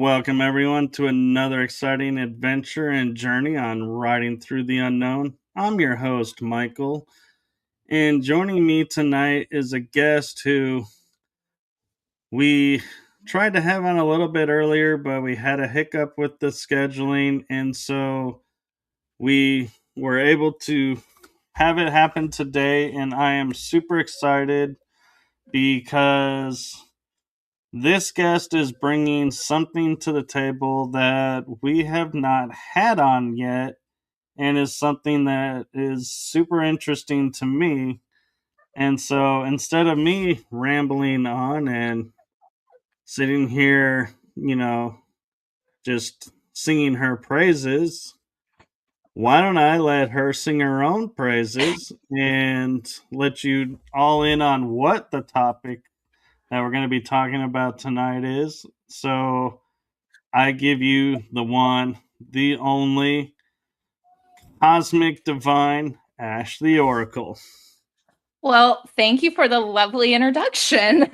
Welcome, everyone, to another exciting adventure and journey on riding through the unknown. I'm your host, Michael, and joining me tonight is a guest who we tried to have on a little bit earlier, but we had a hiccup with the scheduling, and so we were able to have it happen today. And I am super excited because this guest is bringing something to the table that we have not had on yet, and is something that is super interesting to me. And so instead of me rambling on and sitting here, just singing her praises, why don't I let her sing her own praises and let you all in on what the topic that we're going to be talking about tonight is? So I give you the one, the only cosmic divine Ash the Oracle. Well, thank you for the lovely introduction.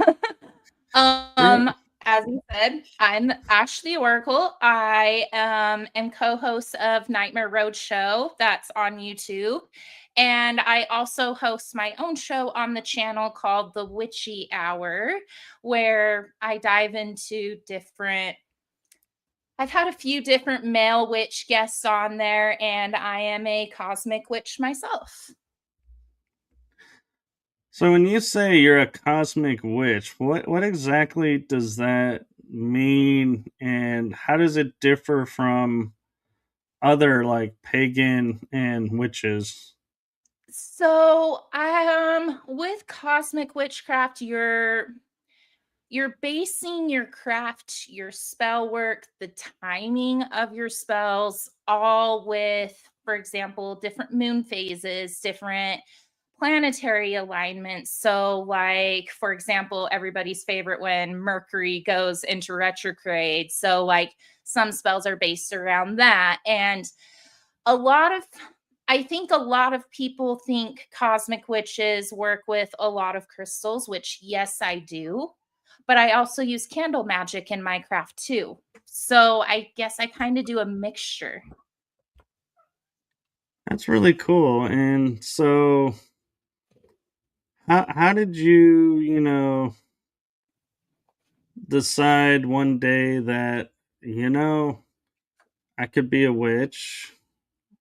As you said, I'm Ash the Oracle. I am co-host of Nightmare Road Show that's on YouTube. And I also host my own show on the channel called the Witchy Hour, where I dive into I've had a few different male witch guests on there, and I am a cosmic witch myself. So when you say you're a cosmic witch, what exactly does that mean, and how does it differ from other like pagan and witches? So, with cosmic witchcraft, you're basing your craft, your spell work, the timing of your spells, all with, for example, different moon phases, different planetary alignments. So, like, for example, everybody's favorite when Mercury goes into retrograde. So, like, some spells are based around that. And a lot of I think a lot of people think cosmic witches work with a lot of crystals, which yes, I do. But I also use candle magic in my craft too. So I guess I kind of do a mixture. That's really cool. And so how did you, decide one day that, you know, I could be a witch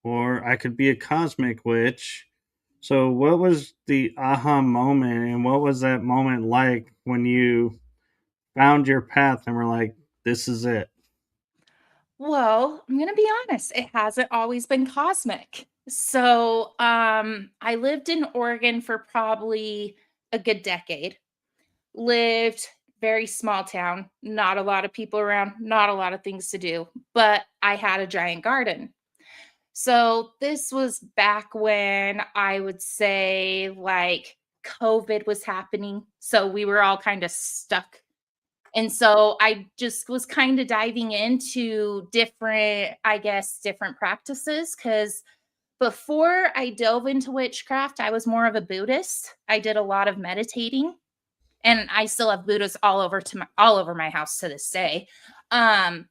or I could be a cosmic witch? So, what was the aha moment, and what was that moment like when you found your path and were like, this is it? Well, I'm going to be honest, it hasn't always been cosmic. So, I lived in Oregon for probably a good decade. Lived very small town, not a lot of people around, not a lot of things to do, but I had a giant garden. So this was back when I would say like COVID was happening. So we were all kind of stuck. And so I just was kind of diving into different practices because before I dove into witchcraft, I was more of a Buddhist. I did a lot of meditating, and I still have Buddhas all over my house to this day. Um,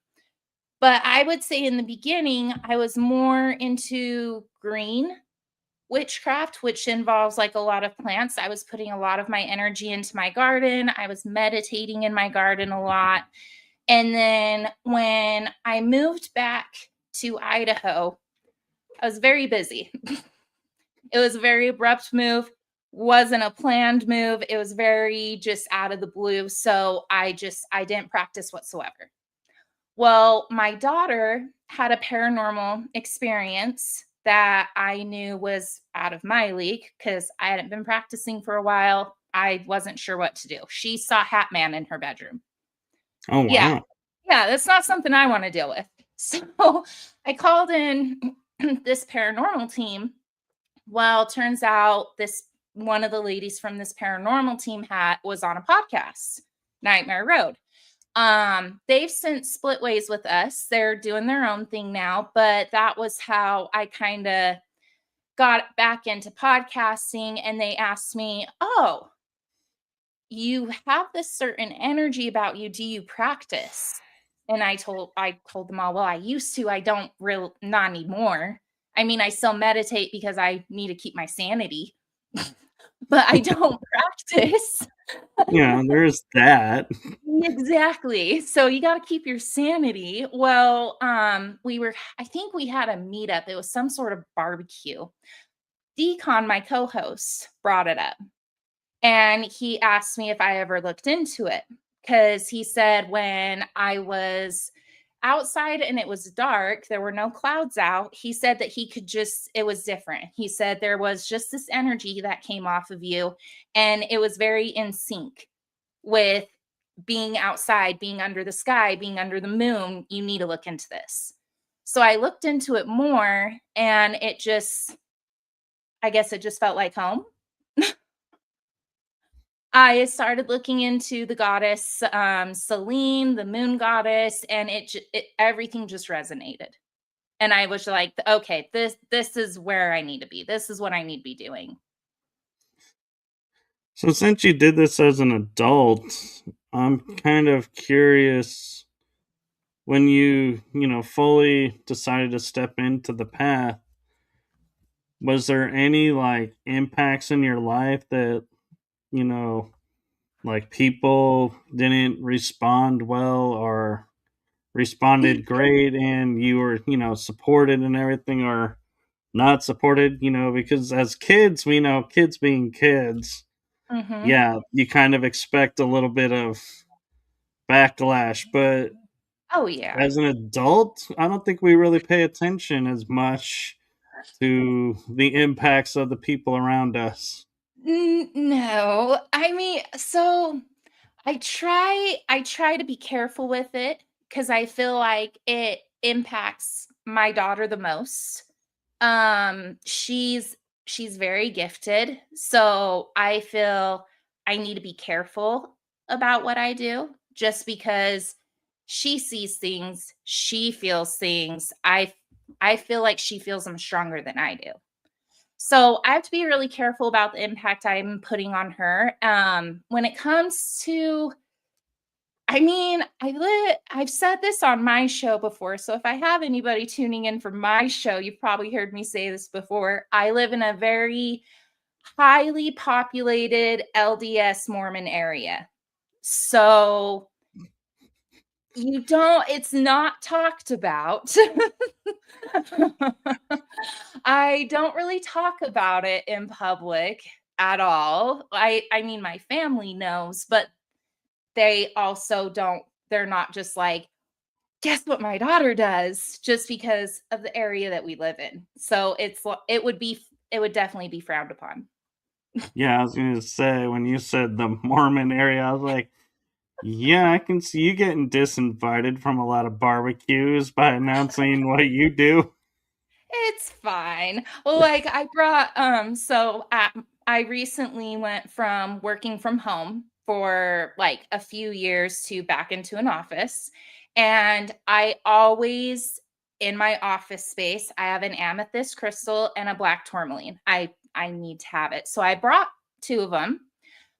but I would say in the beginning, I was more into green witchcraft, which involves like a lot of plants. I was putting a lot of my energy into my garden. I was meditating in my garden a lot. And then when I moved back to Idaho, I was very busy. It was a very abrupt move, wasn't a planned move. It was very just out of the blue. So I didn't practice whatsoever. Well, my daughter had a paranormal experience that I knew was out of my league because I hadn't been practicing for a while. I wasn't sure what to do. She saw Hat Man in her bedroom. Oh, Yeah. wow. Yeah, that's not something I want to deal with. So I called in this paranormal team. Well, turns out this one of the ladies from this paranormal team was on a podcast, Nightmare Road. They've since split ways with us. They're doing their own thing now, but that was how I kind of got back into podcasting. And they asked me, "Oh, you have this certain energy about you. Do you practice?" And I told them all, well, I used to, I don't real not anymore. I mean, I still meditate because I need to keep my sanity, but I don't practice. Yeah, there's that. Exactly. So you got to keep your sanity. Well, I think we had a meetup. It was some sort of barbecue. Decon, my co-host, brought it up. And he asked me if I ever looked into it because he said when I was outside and it was dark, there were no clouds out. He said that it was different. He said there was just this energy that came off of you, and it was very in sync with being outside, being under the sky, being under the moon. You need to look into this. So I looked into it more, and I guess it just felt like home. I started looking into the goddess, Selene, the moon goddess, and everything just resonated. And I was like, okay, this is where I need to be. This is what I need to be doing. So since you did this as an adult, I'm kind of curious when fully decided to step into the path, was there any like impacts in your life that, you know, like people didn't respond well or responded great and you were, supported and everything, or not supported, because as kids, we know kids being kids, Hmm. yeah, you kind of expect a little bit of backlash, but Oh yeah. as an adult, I don't think we really pay attention as much to the impacts of the people around us. No, I mean, so I try to be careful with it because I feel like it impacts my daughter the most. She's very gifted, so I feel I need to be careful about what I do just because she sees things, she feels things. I feel like she feels them stronger than I do. So I have to be really careful about the impact I'm putting on her. When it comes to, I mean, I've said this on my show before. So if I have anybody tuning in for my show, you've probably heard me say this before. I live in a very highly populated LDS Mormon area. So it's not talked about. I don't really talk about it in public at all. I mean my family knows, but they also don't they're not just like, guess what my daughter does, just because of the area that we live in. So it would definitely be frowned upon. Yeah, I was gonna say when you said the Mormon area, I was like, yeah, I can see you getting disinvited from a lot of barbecues by announcing what you do. It's fine. Well, like I brought I recently went from working from home for like a few years to back into an office. And I always in my office space, I have an amethyst crystal and a black tourmaline. I need to have it. So I brought two of them,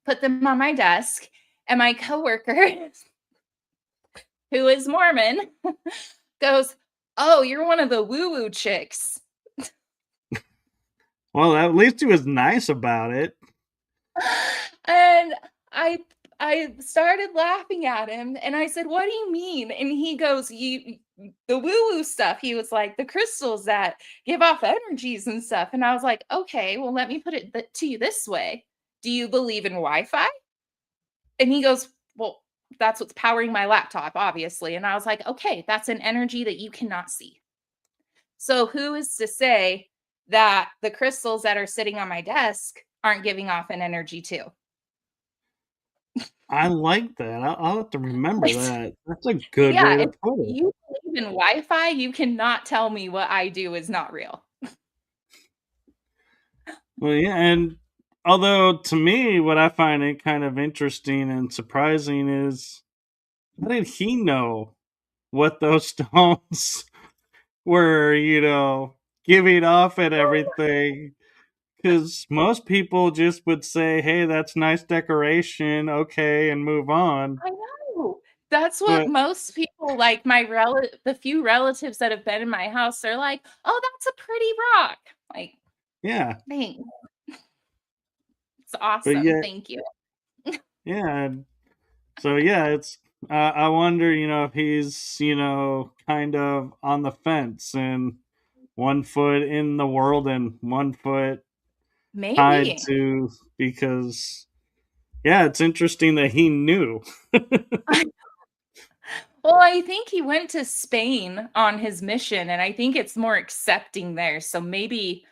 put them on my desk, and my coworker who is Mormon goes, "Oh, you're one of the woo-woo chicks." Well, at least he was nice about it. And I I started laughing at him and I said, "What do you mean?" And he goes, "You the woo-woo stuff." He was like, "The crystals that give off energies and stuff." And I was like, "Okay, well let me put it to you this way. Do you believe in Wi-Fi?" And he goes, "Well, that's what's powering my laptop, obviously." And I was like, "Okay, that's an energy that you cannot see." So who is to say that the crystals that are sitting on my desk aren't giving off an energy too? I like that. I'll have to remember that. That's a good Yeah, way to if put it. you believe in Wi-Fi, you cannot tell me what I do is not real. Well, yeah, and although to me, what I find it kind of interesting and surprising is how did he know what those stones were, giving off and everything? Because most people just would say, hey, that's nice decoration, okay, and move on. I know. That's what But most people, like the few relatives that have been in my house, they're like, "Oh, that's a pretty rock." Like, yeah, thanks. It's but awesome. yet, Thank you. yeah. So yeah, it's I wonder, if he's, kind of on the fence and one foot in the world and one foot tied Maybe. to because yeah, it's interesting that he knew. Well, I think he went to Spain on his mission, and I think it's more accepting there, so maybe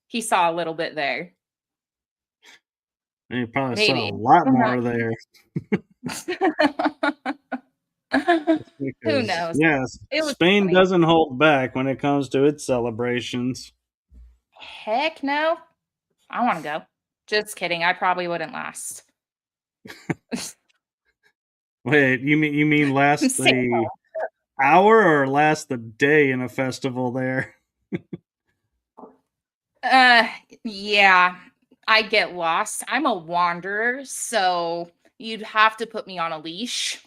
he saw a little bit there. And he probably saw a Maybe. lot I'm not more there Who because knows? yes, It was Spain funny. doesn't hold back when it comes to its celebrations. Heck no. I wanna go. Just kidding, I probably wouldn't last. Wait, you mean I'm last staying the home. hour or last the day in a festival there? Uh, yeah, I get lost. I'm a wanderer, so you'd have to put me on a leash.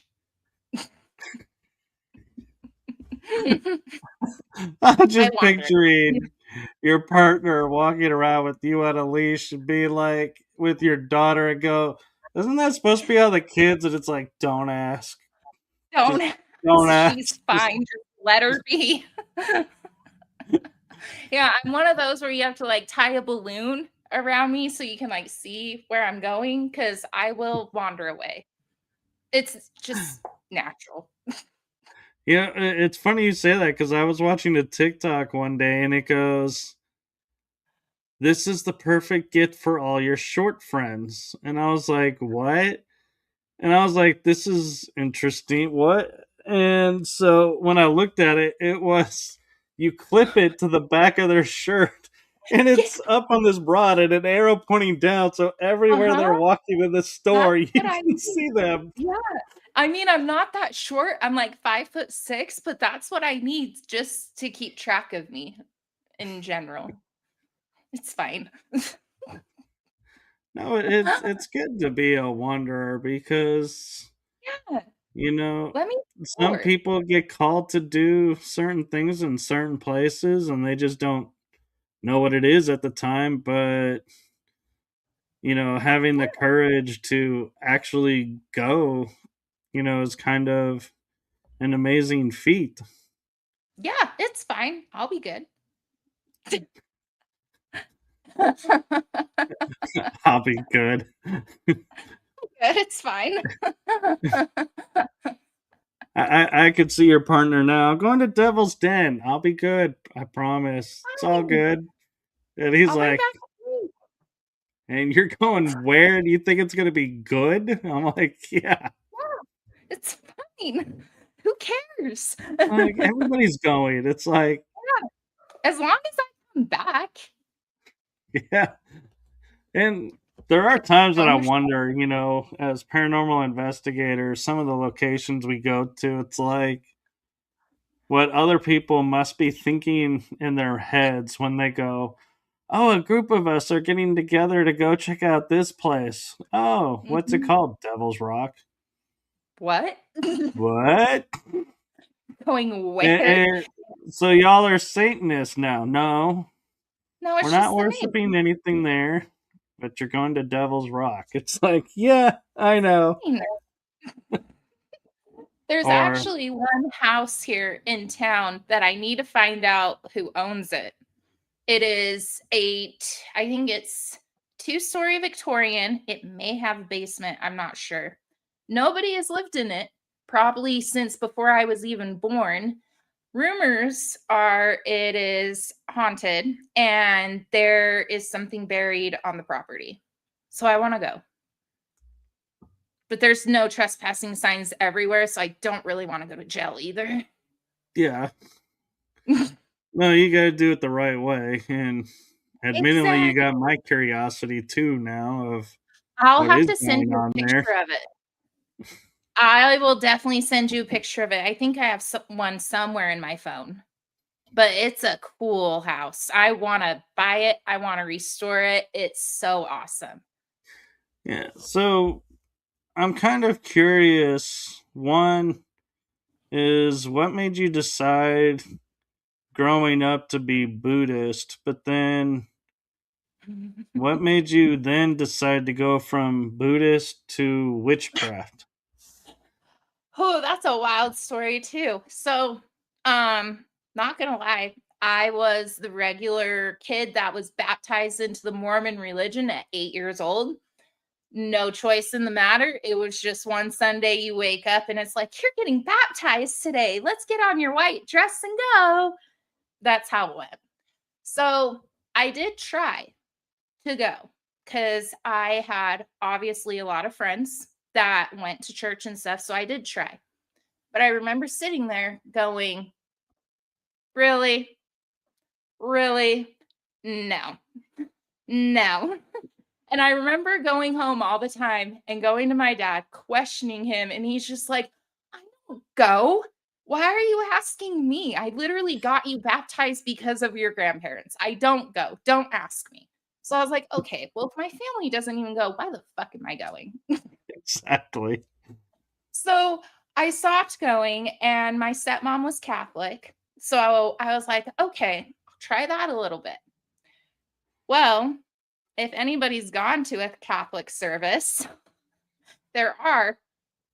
I'm I just wander. picturing your partner walking around with you on a leash and be like with your daughter and go, isn't that supposed to be how the kids? And it's like, don't ask. Don't Just don't ask, she's ask. Just fine, just let her be. Yeah, I'm one of those where you have to, like, tie a balloon around me so you can, like, see where I'm going, because I will wander away. It's just natural. yeah, it's funny you say that because I was watching a TikTok one day and it goes, this is the perfect gift for all your short friends. And I was like, what? And I was like, this is interesting. What? And so when I looked at it, it was you clip it to the back of their shirt and Yeah, it's up on this rod and an arrow pointing down. So everywhere they're uh-huh, walking in the that's store, you what I can need. see them. Yeah. I mean, I'm not that short, I'm, like, 5'6", but that's what I need just to keep track of me in general. It's fine. No, it's good to be a wanderer because Yeah, you know let me some explore. people get called to do certain things in certain places and they just don't know what it is at the time, but having the courage to actually go, is kind of an amazing feat. Yeah, it's fine, I'll be good. I'll be good. Good, it's fine. I could see your partner now. I'm going to Devil's Den. I'll be good. I promise. It's all Fine. good. And he's I'll bring like, back the food. and you're going where? Do you think it's gonna be good? I'm like, yeah. Yeah, it's fine. Who cares? Like everybody's going. It's like, As long as I come back. yeah. And there are times that I Don't wonder, as paranormal investigators, some of the locations we go to, it's like what other people must be thinking in their heads when they go, oh, a group of us are getting together to go check out this place. Oh, what's it Mhm. called? Devil's Rock. What? What? Going And, where? and so y'all are Satanists now. No, No, we're it's not just the worshiping name. anything there, but you're going to Devil's Rock. It's like, yeah, I know. Fine. There's Or, actually one house here in town that I need to find out who owns it. It is I think it's two-story Victorian. It may have a basement, I'm not sure. Nobody has lived in it probably since before I was even born. Rumors are it is haunted and there is something buried on the property. So I want to go. But there's no trespassing signs everywhere, so I don't really want to go to jail either. yeah, no, you got to do it the right way. And admittedly, you got Exactly. my curiosity too now of I'll what have is to send going you on a there. picture of it. I will definitely send you a picture of it. I think I have one somewhere in my phone, but it's a cool house. I want to buy it. I want to restore it. It's so awesome. Yeah. So I'm kind of curious One is, what made you decide growing up to be Buddhist, but then what made you then decide to go from Buddhist to witchcraft? Oh, that's a wild story too. So, not gonna lie, I was the regular kid that was baptized into the Mormon religion at 8 years old. No choice in the matter. It was just one Sunday you wake up and it's like, you're getting baptized today. Let's get on your white dress and go. That's how it went. So I did try to go because I had obviously a lot of friends that went to church and stuff. So I did try. But I remember sitting there going, really? Really? No, no. And I remember going home all the time and going to my dad, questioning him. And he's just like, I don't go. Why are you asking me? I literally got you baptized because of your grandparents. I don't go. Don't ask me. So I was like, okay, well, if my family doesn't even go, why the fuck am I going? Exactly. So I stopped going, and my stepmom was Catholic. So I was like, okay, I'll try that a little bit. Well, if anybody's gone to a Catholic service, there are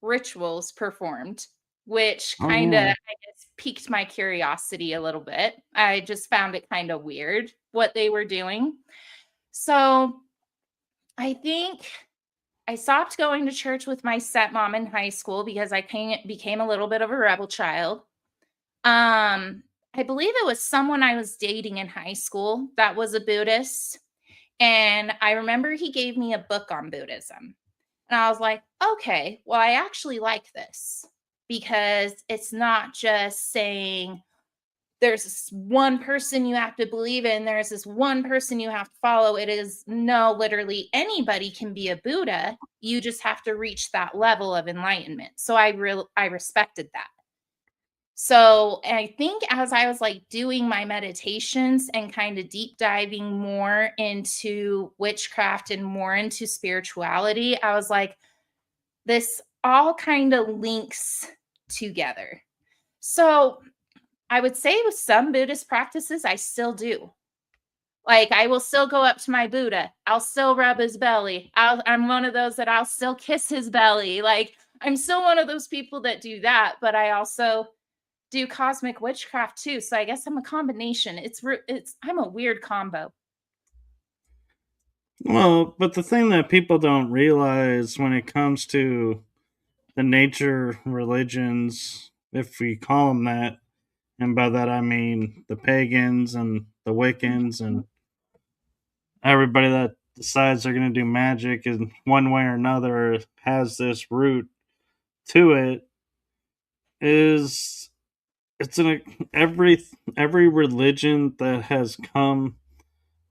rituals performed, which Oh kind of, I yeah. guess, piqued my curiosity a little bit. I just found it kind of weird what they were doing. So I think I stopped going to church with my stepmom in high school because became a little bit of a rebel child. I believe it was someone I was dating in high school that was a Buddhist. And I remember he gave me a book on Buddhism. And I was like, okay, well, I actually like this because it's not just saying there's this one person you have to believe in, there's this one person you have to follow. It is no, literally anybody can be a Buddha. You just have to reach that level of enlightenment. So I respected that. So I think as I was like doing my meditations and kind of deep diving more into witchcraft and more into spirituality, I was like, this all kind of links together. So I would say with some Buddhist practices, I still do. Like I will still go up to my Buddha. I'll still rub his belly. I'm one of those that I'll still kiss his belly. Like I'm still one of those people that do that, but I also do cosmic witchcraft too. So I guess I'm a combination. I'm a weird combo. Well, but the thing that people don't realize when it comes to the nature religions, if we call them that, and by that I mean the pagans and the Wiccans and everybody that decides they're going to do magic in one way or another has this root to it, is it's in every religion that has come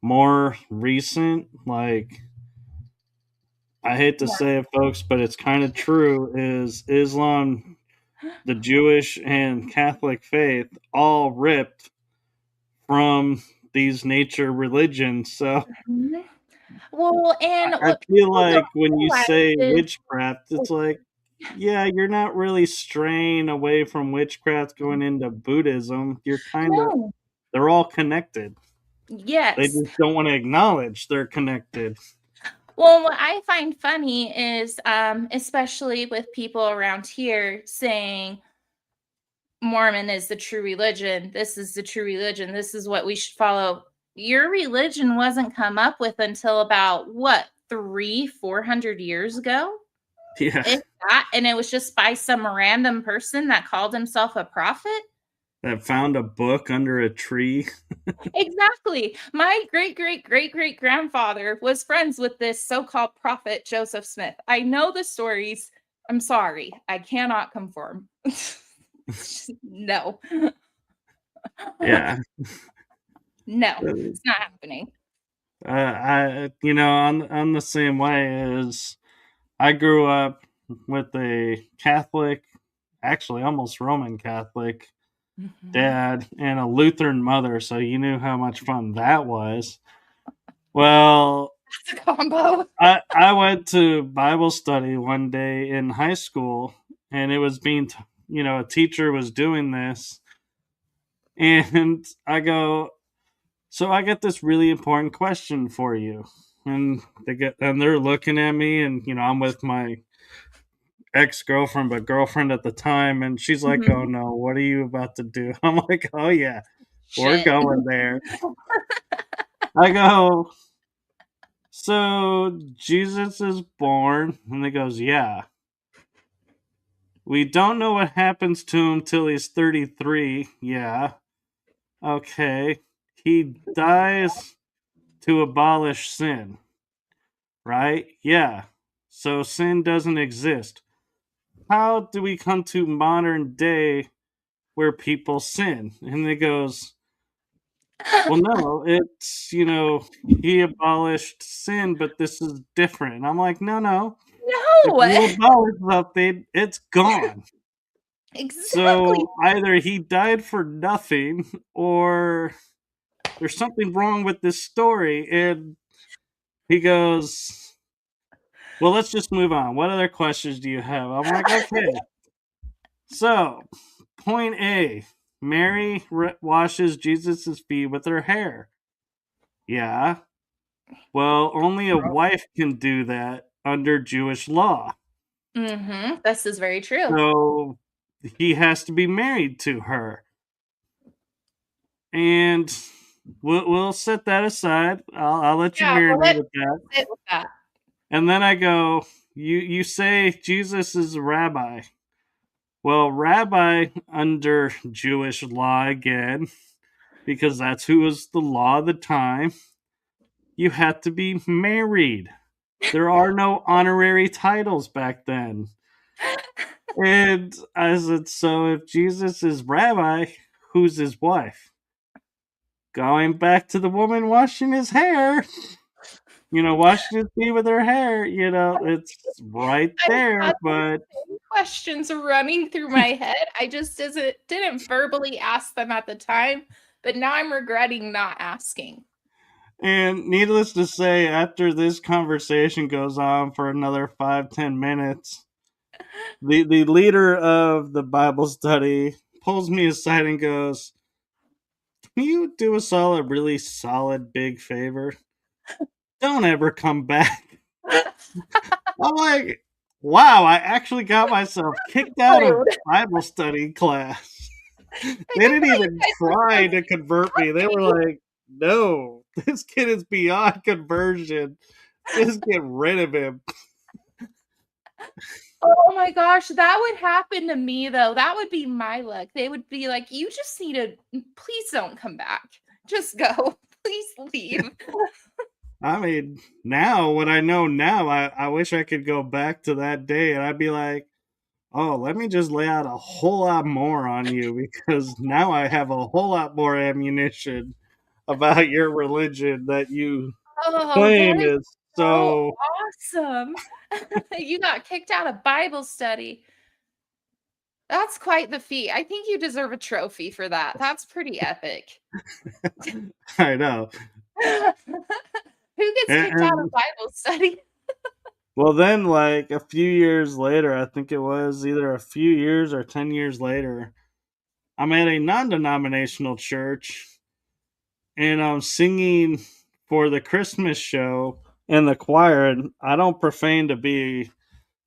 more recent, like, I hate to Yeah. say it, folks, but it's kind of true, is Islam, the Jewish and Catholic faith all ripped from these nature religions. So Mhm. Well, and I what feel people don't like when you realize say is witchcraft, oh, it's like, yeah, you're not really straying away from witchcraft going into Buddhism. You're kind of, no. they're all connected. They Yes. just don't want to acknowledge they're connected. Well, what I find funny is, especially with people around here saying Mormon is the true religion. This is the true religion. This is what we should follow. Your religion wasn't come up with until about what, 400 years ago? Yeah, If that, and it was just by some random person that called himself a prophet? that found a book under a tree. Exactly. My great great great great grandfather was friends with this so-called prophet Joseph Smith. I know the stories. I'm sorry. I cannot conform. No. Yeah. No, it's not happening. I'm the same way as I grew up with a Catholic, actually almost Roman Catholic Mhm. dad and a Lutheran mother, so you knew how much fun that was. Well, It's a combo. I went to Bible study one day in high school, and it was a teacher was doing this, and I go, so I get this really important question for you, and they're looking at me, and I'm with my ex girlfriend, but girlfriend at the time, and she's like, "Oh Mhm. no, what are you about to do?" I'm like, "Oh yeah, we're Shit. going there." I go, so Jesus is born, and he goes, "Yeah." We don't know what happens to him till he's 33. Yeah. Okay. He dies to abolish sin, right? Yeah. So sin doesn't exist. How do we come to modern day where people sin? And it goes, well, no, he abolished sin, but this is different. And I'm like, no, no. If No. you abolish something, it's gone. Exactly. So either he died for nothing or there's something wrong with this story. And he goes, well, let's just move on. What other questions do you have? I'm like, okay. So, point A, Mary washes Jesus' feet with her hair. Yeah. Well, only a wife can do that under Jewish law. This is very true. So he has to be married to her. And we'll set that aside. I'll let you Yeah, well, marinate with that. let's sit with that. And then I go, you say Jesus is a rabbi. Well, rabbi under Jewish law again, because that's who was the law of the time. You had to be married. There are no honorary titles back then. And I said, so if Jesus is rabbi, who's his wife? Going back to the woman washing his hair, washing his feet with her hair, it's right I there. had those But, same questions running through my head. I just didn't verbally ask them at the time, but now I'm regretting not asking. and needless to say, after this conversation goes on for another 5-10 minutes, the leader of the Bible study pulls me aside and goes, can you do us all a really solid big favor? Don't ever come back. I'm like, wow, I actually got myself kicked out of Rude. Bible study class. I They never didn't thought you even guys were try supposed to convert to me. They talk were to me. like, no, this kid is beyond conversion. Just get rid of him. Oh my gosh, that would happen to me though. That would be my luck. They would be like, "You just need to please don't come back. Just go. Please leave." I mean, now, what I know now, I wish I could go back to that day and I'd be like, oh, let me just lay out a whole lot more on you because now I have a whole lot more ammunition about your religion that you Oh, that claim is is so so. awesome. You got kicked out of Bible study. That's quite the feat. I think you deserve a trophy for that. That's pretty epic. I know. Who gets kicked out of And Bible study? well, then, like a few years later, I think it was either a few years or 10 years later, I'm at a non denominational church and I'm singing for the Christmas show in the choir. And I don't profane to be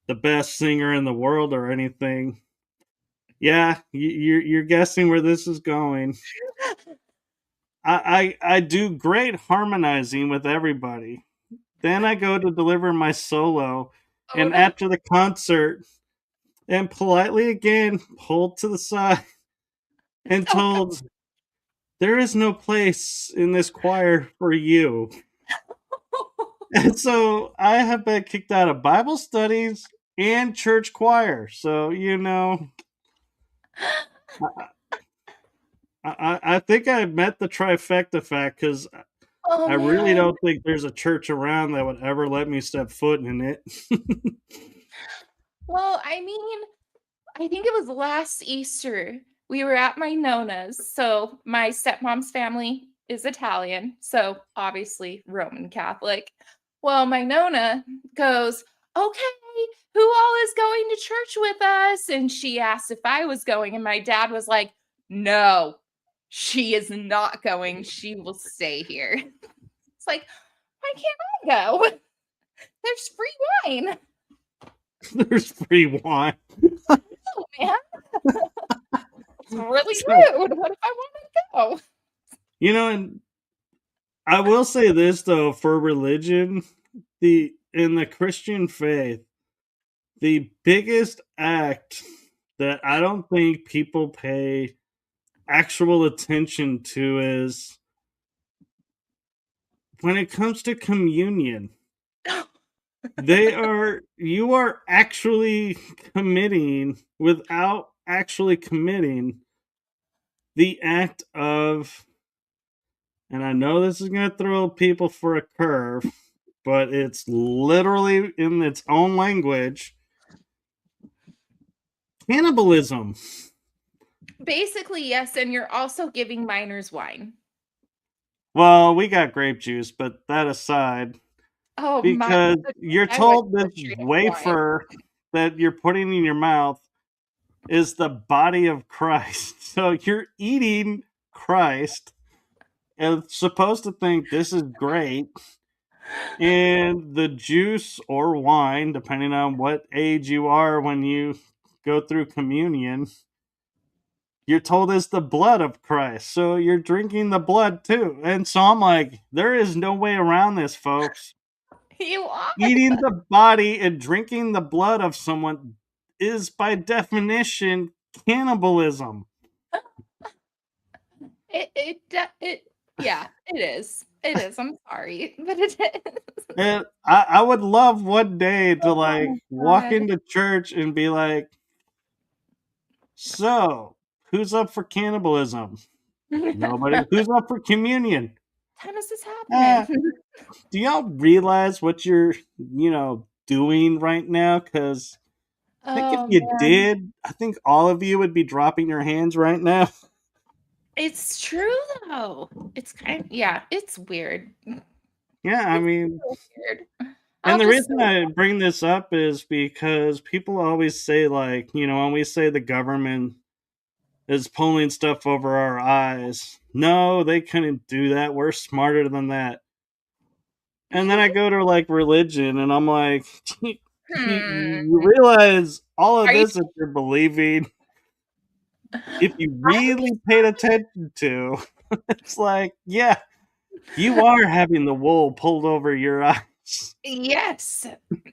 the best singer in the world or anything. Yeah, you're guessing where this is going. I do great harmonizing with everybody. Then I go to deliver my solo, Oh, and no. after the concert, and politely again pulled to the side and Oh, told, there is no place in this choir for you. God. And so I have been kicked out of Bible studies and church choir. So, I think I met the trifecta fact because Oh, I really man. don't think there's a church around that would ever let me step foot in it. Well, I mean, I think it was last Easter. We were at my Nona's. So my stepmom's family is Italian, so obviously Roman Catholic. Well, my Nona goes, "Okay, who all is going to church with us? And she asked if I was going, and my dad was like, no, she is not going. She will stay here. It's like, why can't I go? There's free wine. There's free wine. Oh, man. It's really So, rude. What if I want to go? and I will say this though, for religion, the in the Christian faith, the biggest act that I don't think people pay actual attention to is when it comes to communion. You are actually committing without actually committing the act of, and I know this is going to throw people for a curve, but it's literally in its own language, cannibalism. Basically, yes. And you're also giving minors wine. Well, we got grape juice, but that aside, Oh, my because goodness. you're I wish told I this was treated wine. wafer that you're putting in your mouth is the body of Christ. So you're eating Christ and supposed to think this is great. And the juice or wine, depending on what age you are when you go through communion, you're told is the blood of Christ. So you're drinking the blood too. And so I'm like, there is no way around this, folks. You are. Eating the body and drinking the blood of someone is by definition cannibalism. Yeah, it is. It is. I'm sorry, but it is. And I would love one day to like Oh walk my into church and be like, so who's up for cannibalism? Nobody. god. Who's up for communion? How does this happen? Uh, do y'all realize what you're, doing right now? Because I think if Oh you man. did, I think all of you would be dropping your hands right now. It's true though. It's yeah, it's weird. Yeah, I It's mean, so weird. and I'll the just reason I bring this up is because people always say, like, when we say the government is pulling stuff over our eyes, no, they couldn't do that. We're smarter than that. And then I go to like religion and I'm like, hmm. you realize all of Are you this that you're believing, if you I would be really paid attention to, it's like, yeah, you are having the wool pulled over your eyes. yes.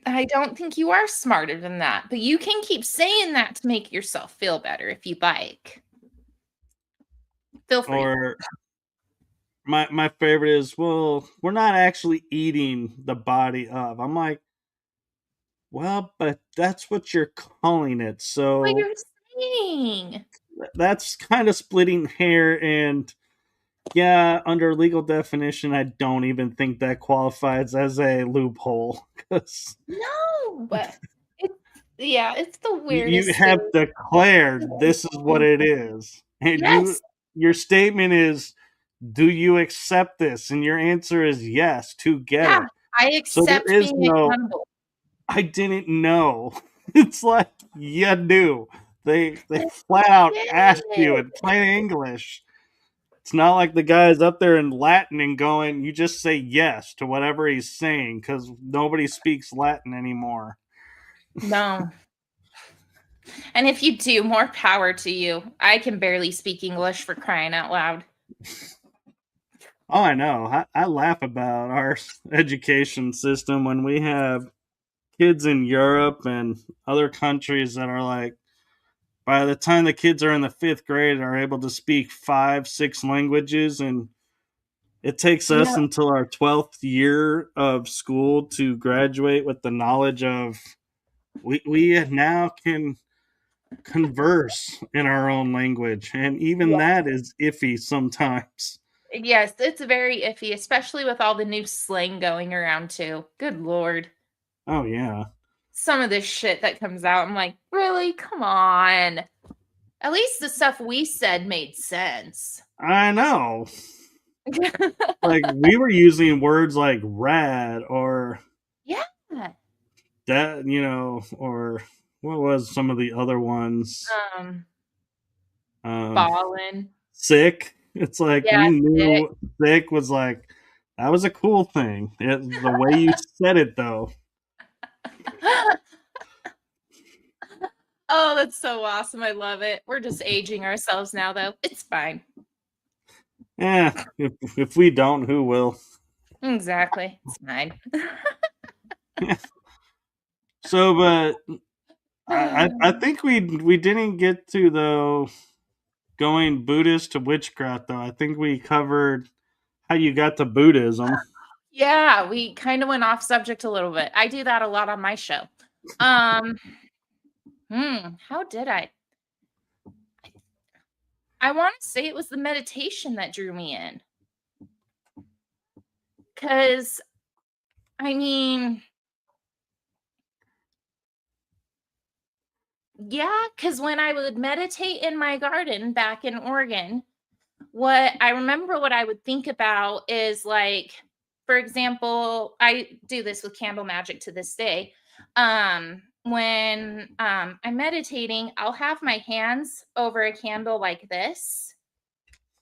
I don't think you are smarter than that, but you can keep saying that to make yourself feel better if you like. Feel free. Or my favorite is, well, we're not actually eating the body of. I'm like, well, but that's what you're calling it. What So you're saying. that's kind of splitting hair. And yeah, under legal definition, I don't even think that qualifies as a loophole. 'Cause No. It's yeah, it's the you weirdest have thing. declared this is what it is. And Yes. your statement is, do you accept this? And your answer is yes, to get Yeah. it. I So there accept is being no, accountable. I didn't know. It's like you knew. They flat out asked you Yes. in plain English. It's not like the guy's up there in Latin and going, you just say yes to whatever he's saying because nobody speaks Latin anymore. No. And if you do, more power to you. I can barely speak English for crying out loud. Oh, I know. I laugh about our education system when we have kids in Europe and other countries that are like, by the time the kids are in the fifth grade, are able to speak 5, 6 languages, and it takes us Yeah. until our 12th year of school to graduate with the knowledge of we now can converse in our own language, and even Yeah. that is iffy sometimes. Yes, it's very iffy, especially with all the new slang going around too. Good lord. Oh yeah, Some of this shit that comes out, I'm like, really? Come on. At least the stuff we said made sense. I know. Like we were using words like rad or Yeah. that, or what was some of the other ones? Um, Um, Fallen. Sick. It's like we Yeah, sick. knew sick was like that was a cool thing. The way you said it though. Oh, that's so awesome. I love it. We're just aging ourselves now, though. It's fine. If we don't, who will? Exactly. It's fine. So, but I think we didn't get to though going Buddhist to witchcraft though. I think we covered how you got to Buddhism. Yeah, we kind of went off subject a little bit. I do that a lot on my show. Um, how did I? I want to say it was the meditation that drew me in. Cause I mean, yeah, because when I would meditate in my garden back in Oregon, what I would think about is like, for example, I do this with candle magic to this day. When I'm meditating, I'll have my hands over a candle like this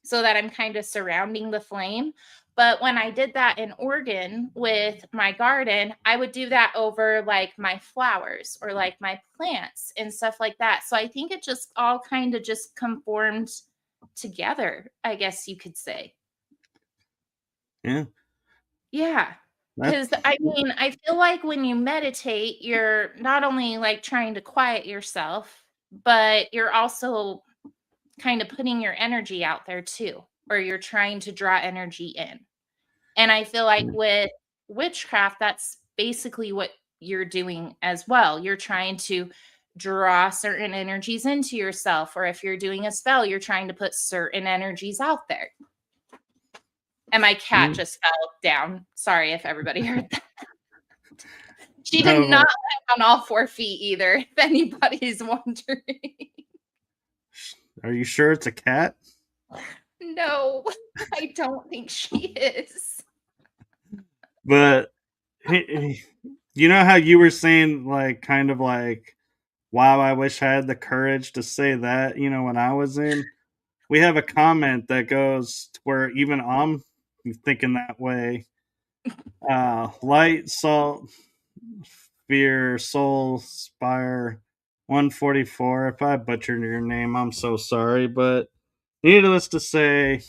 so that I'm kind of surrounding the flame. But when I did that in Oregon with my garden, I would do that over like my flowers or like my plants and stuff like that. So I think it just all kind of just conformed together, I guess you could say. Yeah, Yeah. that Because I mean, I feel like when you meditate, you're not only like trying to quiet yourself, but you're also kind of putting your energy out there too, or you're trying to draw energy in. And I feel like with witchcraft, that's basically what you're doing as well. You're trying to draw certain energies into yourself, or if you're doing a spell, you're trying to put certain energies out there. And my cat yeah. just fell down. Sorry if everybody heard that. She did No, not land on all 4 feet either, if anybody's wondering. are you sure it's a cat? No, I don't think she is. But you know how you were saying like kind of like wow, I wish I had the courage to say that, when I was in. We have a comment that goes to where even I'm thinking that way. Light, salt, fear, soul, spire, 144. If I butchered your name, I'm so sorry. But needless to say,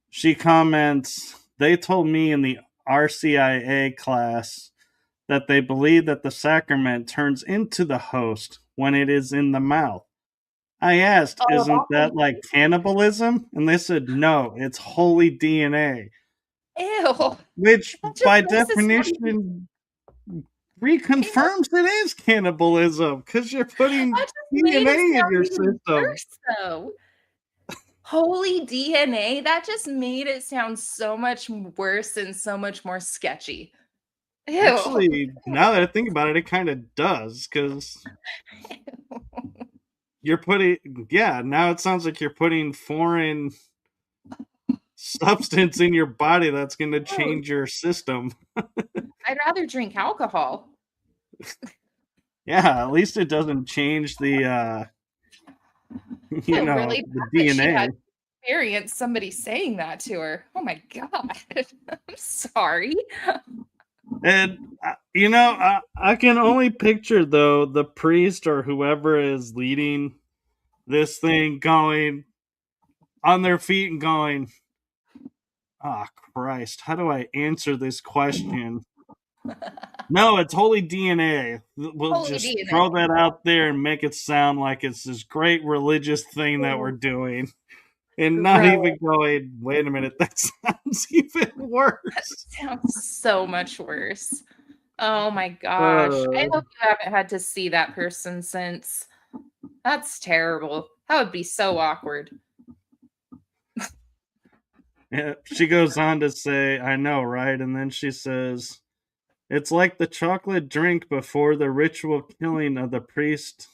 she comments, they told me in the RCIA class that they believe that the sacrament turns into the host when it is in the mouth. I asked, Oh, isn't that like cannibalism? And they said, no, it's holy DNA, ew. which That just by makes it sound even definition ew. reconfirms it is cannibalism because you're putting That just made DNA it in sound your even system. worse, though. Holy DNA, that just made it sound so much worse and so much more sketchy. Ew. Actually, now that I think about it, it kind of does because you're putting, yeah, now it sounds like you're putting foreign substance in your body that's going to Gross. change your system. I'd rather drink alcohol. Yeah, at least it doesn't change the, I feel really the bad that she had DNA. to experience somebody saying that to her. Oh my god. I'm sorry. And I can only picture though the priest or whoever is leading this thing going on their feet and going, "Ah, Christ, how do I answer this question?" No, it's holy DNA. We'll Holy just throw DNA. that out there and make it sound like it's this great religious thing that we're doing, and not Gross. even going, "Wait a minute, that sounds even worse." Sounds so much worse. Oh my gosh. I Uh, hope you haven't had to see that person since. That's terrible. That would be so awkward. yeah, she goes on to say, "I know, right?" And then she says, "It's like the chocolate drink before the ritual killing of the priest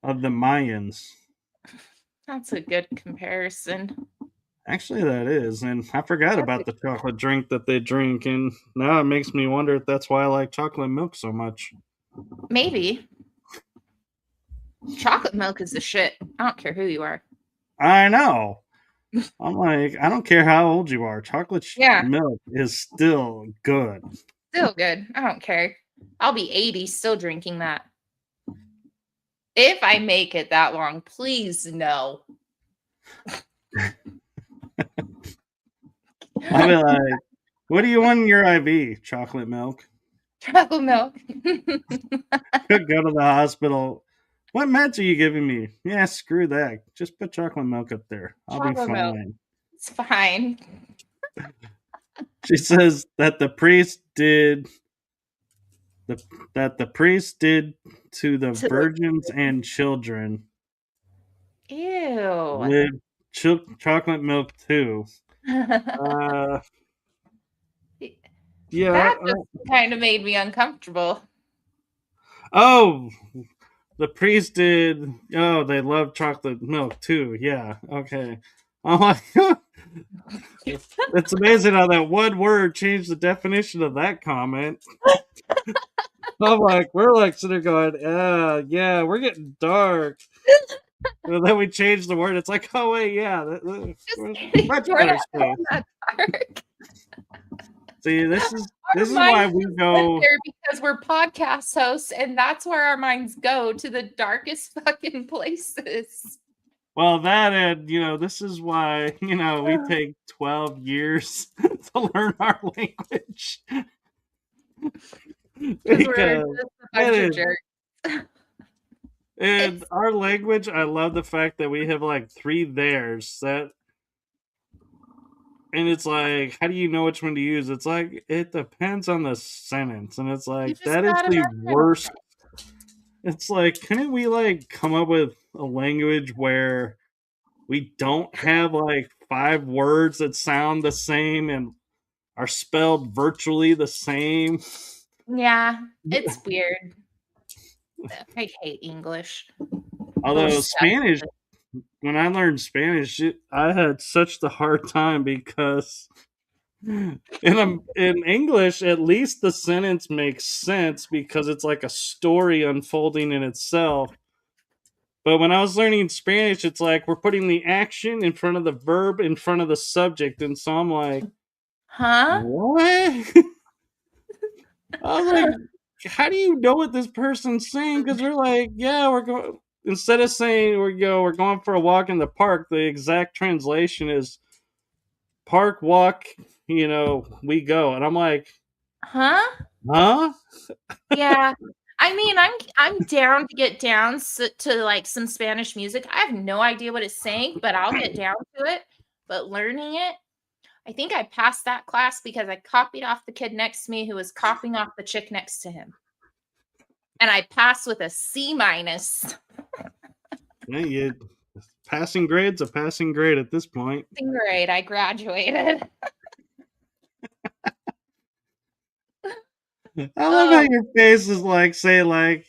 of the Mayans." That's a good comparison. Actually, that is, and I forgot That's a about the chocolate drink that they drink, and now it makes me wonder if that's why I like chocolate milk so much. Maybe. Chocolate milk is the shit. I don't care who you are. I know. I'm like, I don't care how old you are. Yeah, Milk is still good. still good. I don't care. I'll be 80 still drinking that. If I make it that long, please no. I'll be like, what do you want in your IV? Chocolate milk. Chocolate milk. Could go to the hospital. What meds are you giving me? Yeah, screw that. Just put chocolate milk up there. I'll be Chocolate milk. fine. It's fine. She says that the the priest did to the To the virgins and children ew. with chocolate milk too. Uh, yeah. That just kind of made me uncomfortable. Oh, the priest did. Oh, they love chocolate milk too. Yeah. Okay. I'm like, it's amazing how that one word changed the definition of that comment. I'm like, we're like sitting there going, yeah, we're getting dark. And then we changed the word. It's like, oh wait, yeah, Just kidding. much We're better not space. going that dark. See, Our this is why minds we just went go. there because we're podcast hosts, and that's where our minds go, to the darkest fucking places. Well, that and this is why we take 12 years to learn our language Because we're because just a it bunch of is jerks. in It's our language. I love the fact that we have like three theirs that, and it's like, how do you know which one to use? It's like it depends on the sentence, and it's you like just that is gotta the know. worst. It's like, couldn't we like come up with a language where we don't have like five words that sound the same and are spelled virtually the same? Yeah, it's weird. I hate English. Ugh, Although Spanish, when I learned Spanish, I had such the hard time because in English, at least the sentence makes sense because it's like a story unfolding in itself. But when I was learning Spanish, it's like we're putting the action in front of the verb in front of the subject, and so I'm like, Huh? what? I was like, how do you know what this person's saying? Because they're like, yeah, we're going. Instead of saying we're going for a walk in the park, the exact translation is park walk. We go, and I'm like, Huh? huh? Yeah. I mean, I'm down to get down to like some Spanish music. I have no idea what it's saying, but I'll get down to it. But learning it, I think I passed that class because I copied off the kid next to me who was copying off the chick next to him. And I passed with a C minus. Yeah, passing grade's a passing grade at this point. Grade, I graduated. I love how Oh, your face is like saying like,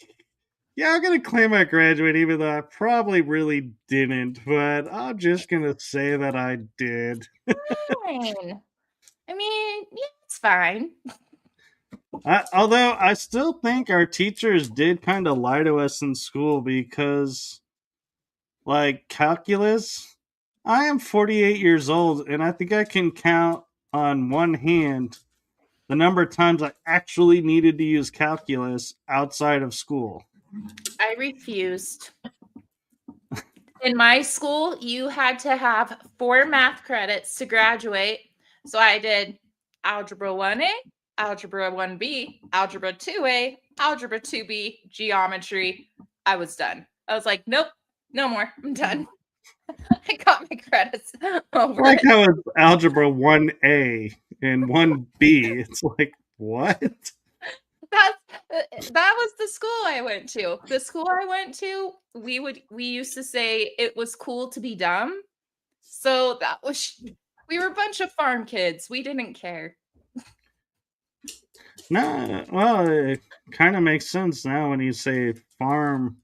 yeah, I'm gonna claim I graduated, even though I probably really didn't, but I'm just gonna say that I did. fine. I mean, yeah, it's fine. Although I still think our teachers did kind of lie to us in school because, like, calculus, I am 48 years old and I think I can count on one hand the number of times I actually needed to use calculus outside of school. I refused. In my school, you had to have 4 math credits to graduate. So I did algebra 1A, algebra 1B, algebra 2A, algebra 2B, geometry. I was done. I was like, nope, no more. I'm done. I got my credits I over like it. how it's algebra 1A and 1B. It's like, what? That's that was the school I went to. The school I went to, we used to say it was cool to be dumb. So that was we were a bunch of farm kids. We didn't care. No, well, it kind of makes sense now when you say farm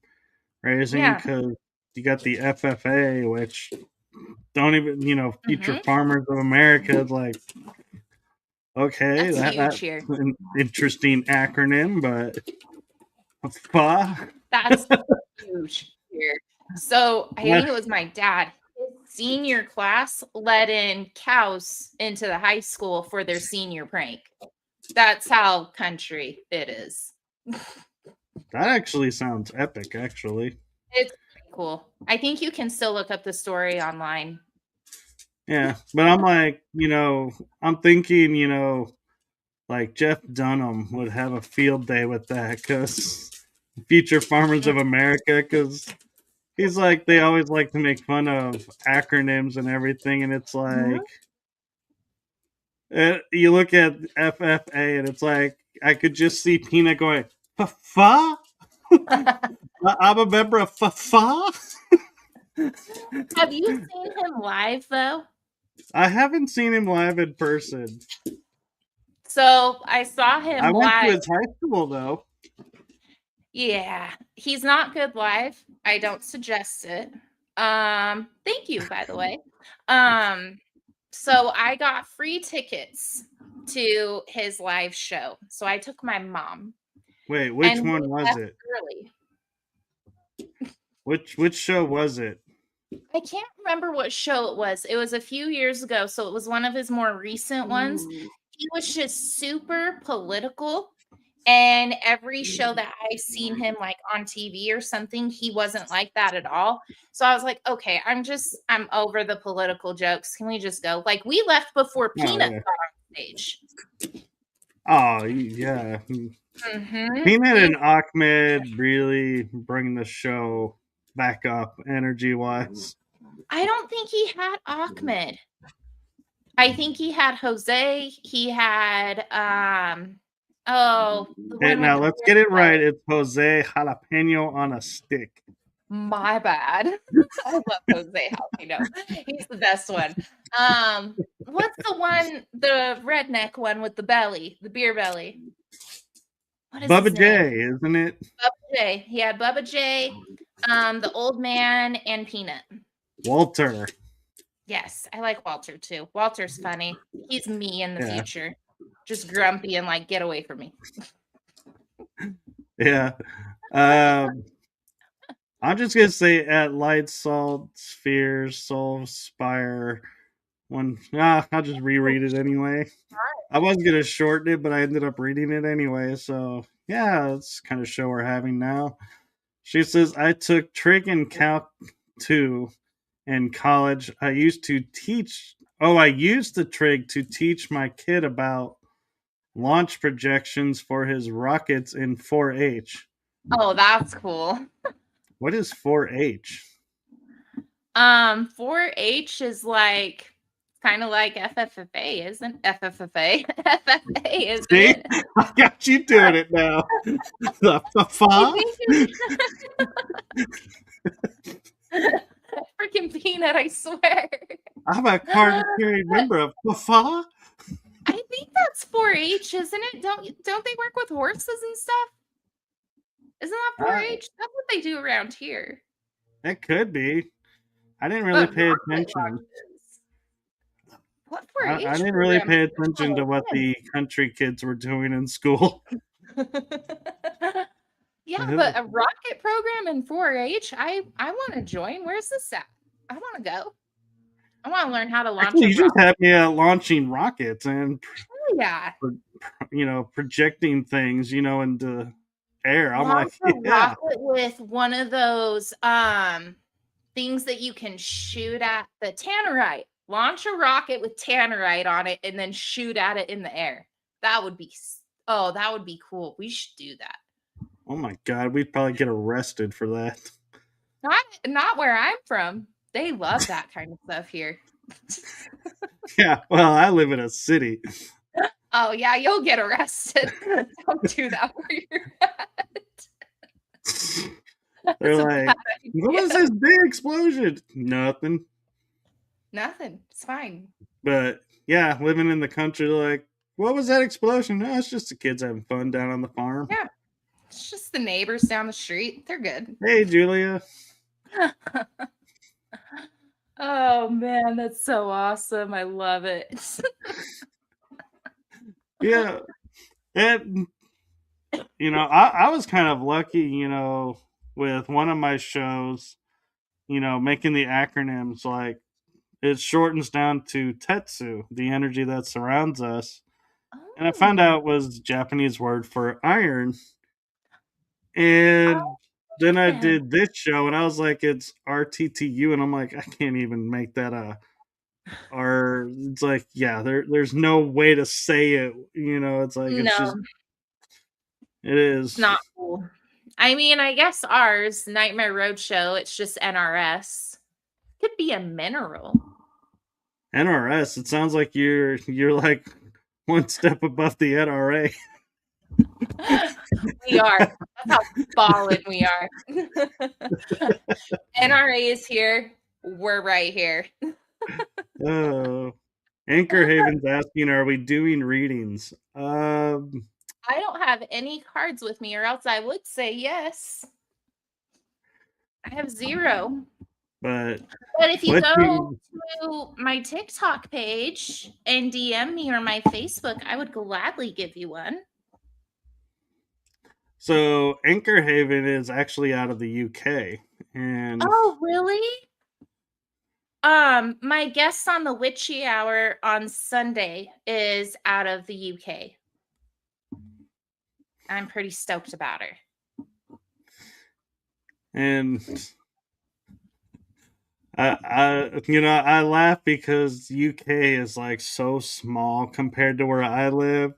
raising Yeah. because you got the FFA, which don't even, Future Mhm. Farmers of America. It's like, okay, That's that's huge here. an interesting acronym, but Pha? That's huge here. So I think it was my dad. His senior class let in cows into the high school for their senior prank. That's how country it is. That actually sounds epic, actually. It's pretty cool. I think you can still look up the story online. Yeah, but I'm like, I'm thinking, like Jeff Dunham would have a field day with that because future farmers of America, because he's like, they always like to make fun of acronyms and everything, and it's like, Mhm. you look at FFA, and it's like, I could just see Peanut going, fa? I'm a member of fa? Have you seen him live though? I haven't seen him live in person. So I saw I him went to live. his high school, though. Yeah, he's not good live. I don't suggest it. Thank you, by the way. Um, so I got free tickets to his live show. So I took my mom Wait, and which we one was left it? early. Which show was it? I can't remember what show it was. It was a few years ago, so it was one of his more recent ones. He was just super political. And every show that I've seen him like on TV or something, he wasn't like that at all. So I was like, okay, I'm over the political jokes. Can we just go? Like we left before Oh Peanut yeah. got on stage. Oh yeah. Mm-hmm. Peanut and Ahmed really bring the show back up energy wise. I don't think he had Ahmed. I think he had Jose. He had the Hey, one with now the let's beer get it right. belly. It's Jose Jalapeno on a stick. My bad. I love Jose Jalapeno. He's the best one. What's the one, the redneck one with the belly, the beer belly? What is Bubba his name? J, isn't it? Bubba J. He had Bubba J, the old man, and Peanut. Walter. Yes, I like Walter too. Walter's funny. He's me in the Yeah. future. Just grumpy and like, get away from me. Yeah. Um, I'm just gonna say at Light Salt Spheres Soul Spire one. I'll just reread it anyway. I wasn't gonna shorten it, but I ended up reading it anyway. So yeah, that's kind of show we're having now. She says I took trig and calc 2 in college. I used to teach. Oh, I used the trig to teach my kid about launch projections for his rockets in 4-H. Oh, that's cool. What is 4-H? 4-H is like kind of like FFFA, isn't FFFA? FFA, isn't See, it? I got you doing it now. The I fa. think it's freaking Peanut, I swear. I'm a card carrying member of the fa. I think that's 4-H, isn't it? Don't they work with horses and stuff? Isn't that Uh, 4-H? That's what they do around here. It could be. I didn't really But pay rocket attention. launches. What I 4-H didn't really program? pay attention to what the country kids were doing in school. Yeah, but a rocket program in 4-H, I want to join. Where's this at? I want to go. I want to learn how to launch Actually, a you just rocket. had me launching rockets and Oh, yeah. projecting things, into air. I'm like, Launch a yeah. rocket with one of those things that you can shoot at the tannerite. Launch a rocket with tannerite on it and then shoot at it in the air. That would be that would be cool. We should do that. Oh my god, we'd probably get arrested for that. Not where I'm from. They love that kind of stuff here. Yeah, well, I live in a city. Oh yeah, you'll get arrested. Don't do that where you're at. They're That's a like, bad what was idea. this big explosion? Nothing. Nothing. It's fine. But yeah, living in the country, like, what was that explosion? No, it's just the kids having fun down on the farm. Yeah. It's just the neighbors down the street. They're good. Hey, Julia. Oh man, that's so awesome. I love it. Yeah. And I was kind of lucky, with one of my shows, making the acronyms like it shortens down to Tetsu, the energy that surrounds us. And I found Oh, out it was the Japanese word for iron. And then I yeah. did this show and I was like, it's RTTU. And I'm like, I can't even make that or it's like, yeah, there's no way to say it. It's like, it's No, just, it it's is not cool. I mean, I guess ours, Nightmare Roadshow, it's just NRS. Could be a mineral. NRS. It sounds like you're like one step above the NRA. We are. That's how ballin' we are. NRA is here. We're right here. Oh, Anchor Haven's asking, are we doing readings? I don't have any cards with me, or else I would say yes. I have zero. but But if you what go you to my TikTok page and DM me or my Facebook, I would gladly give you one. so Anchor Haven is actually out of the UK, and Oh, really? My guest on the Witchy Hour on Sunday is out of the UK. I'm pretty stoked about her. and I laugh because UK is like so small compared to where I live.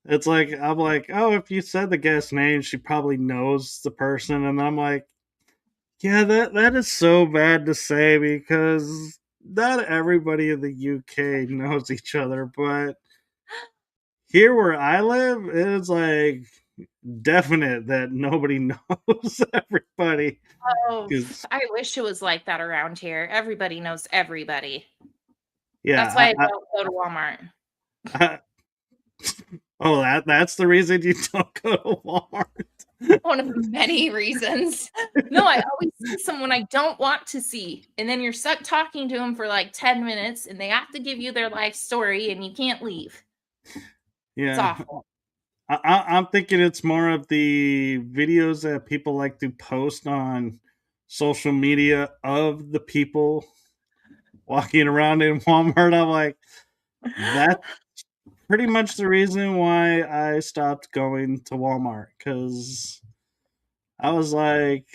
It's like I'm like, oh, if you said the guest name, she probably knows the person, and I'm like, yeah, that is so bad to say because not everybody in the UK knows each other, but here where I live, it's like definite that nobody knows everybody. Oh, Because I wish it was like that around here. Everybody knows everybody. That's why yeah, I don't go to Walmart. I oh that's the reason you don't go to Walmart. One of many reasons. No, I always see someone I don't want to see, and then you're stuck talking to them for like 10 minutes, and they have to give you their life story, and you can't leave. It's Yeah, awful. I'm thinking it's more of the videos that people like to post on social media of the people walking around in Walmart. I'm like, that's pretty much the reason why I stopped going to Walmart because I was like,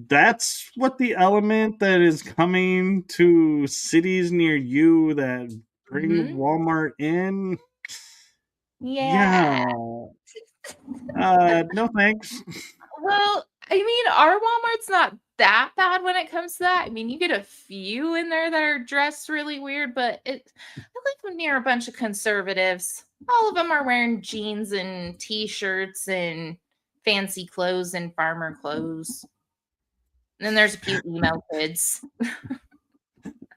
that's what the element that is coming to cities near you that bring Mhm. Walmart in. Yeah. Yeah, no thanks. Well, I mean, our Walmart's not that bad when it comes to that. I mean, you get a few in there that are dressed really weird, but I live near a bunch of conservatives. All of them are wearing jeans and t-shirts and fancy clothes and farmer clothes. And then there's a few emo kids.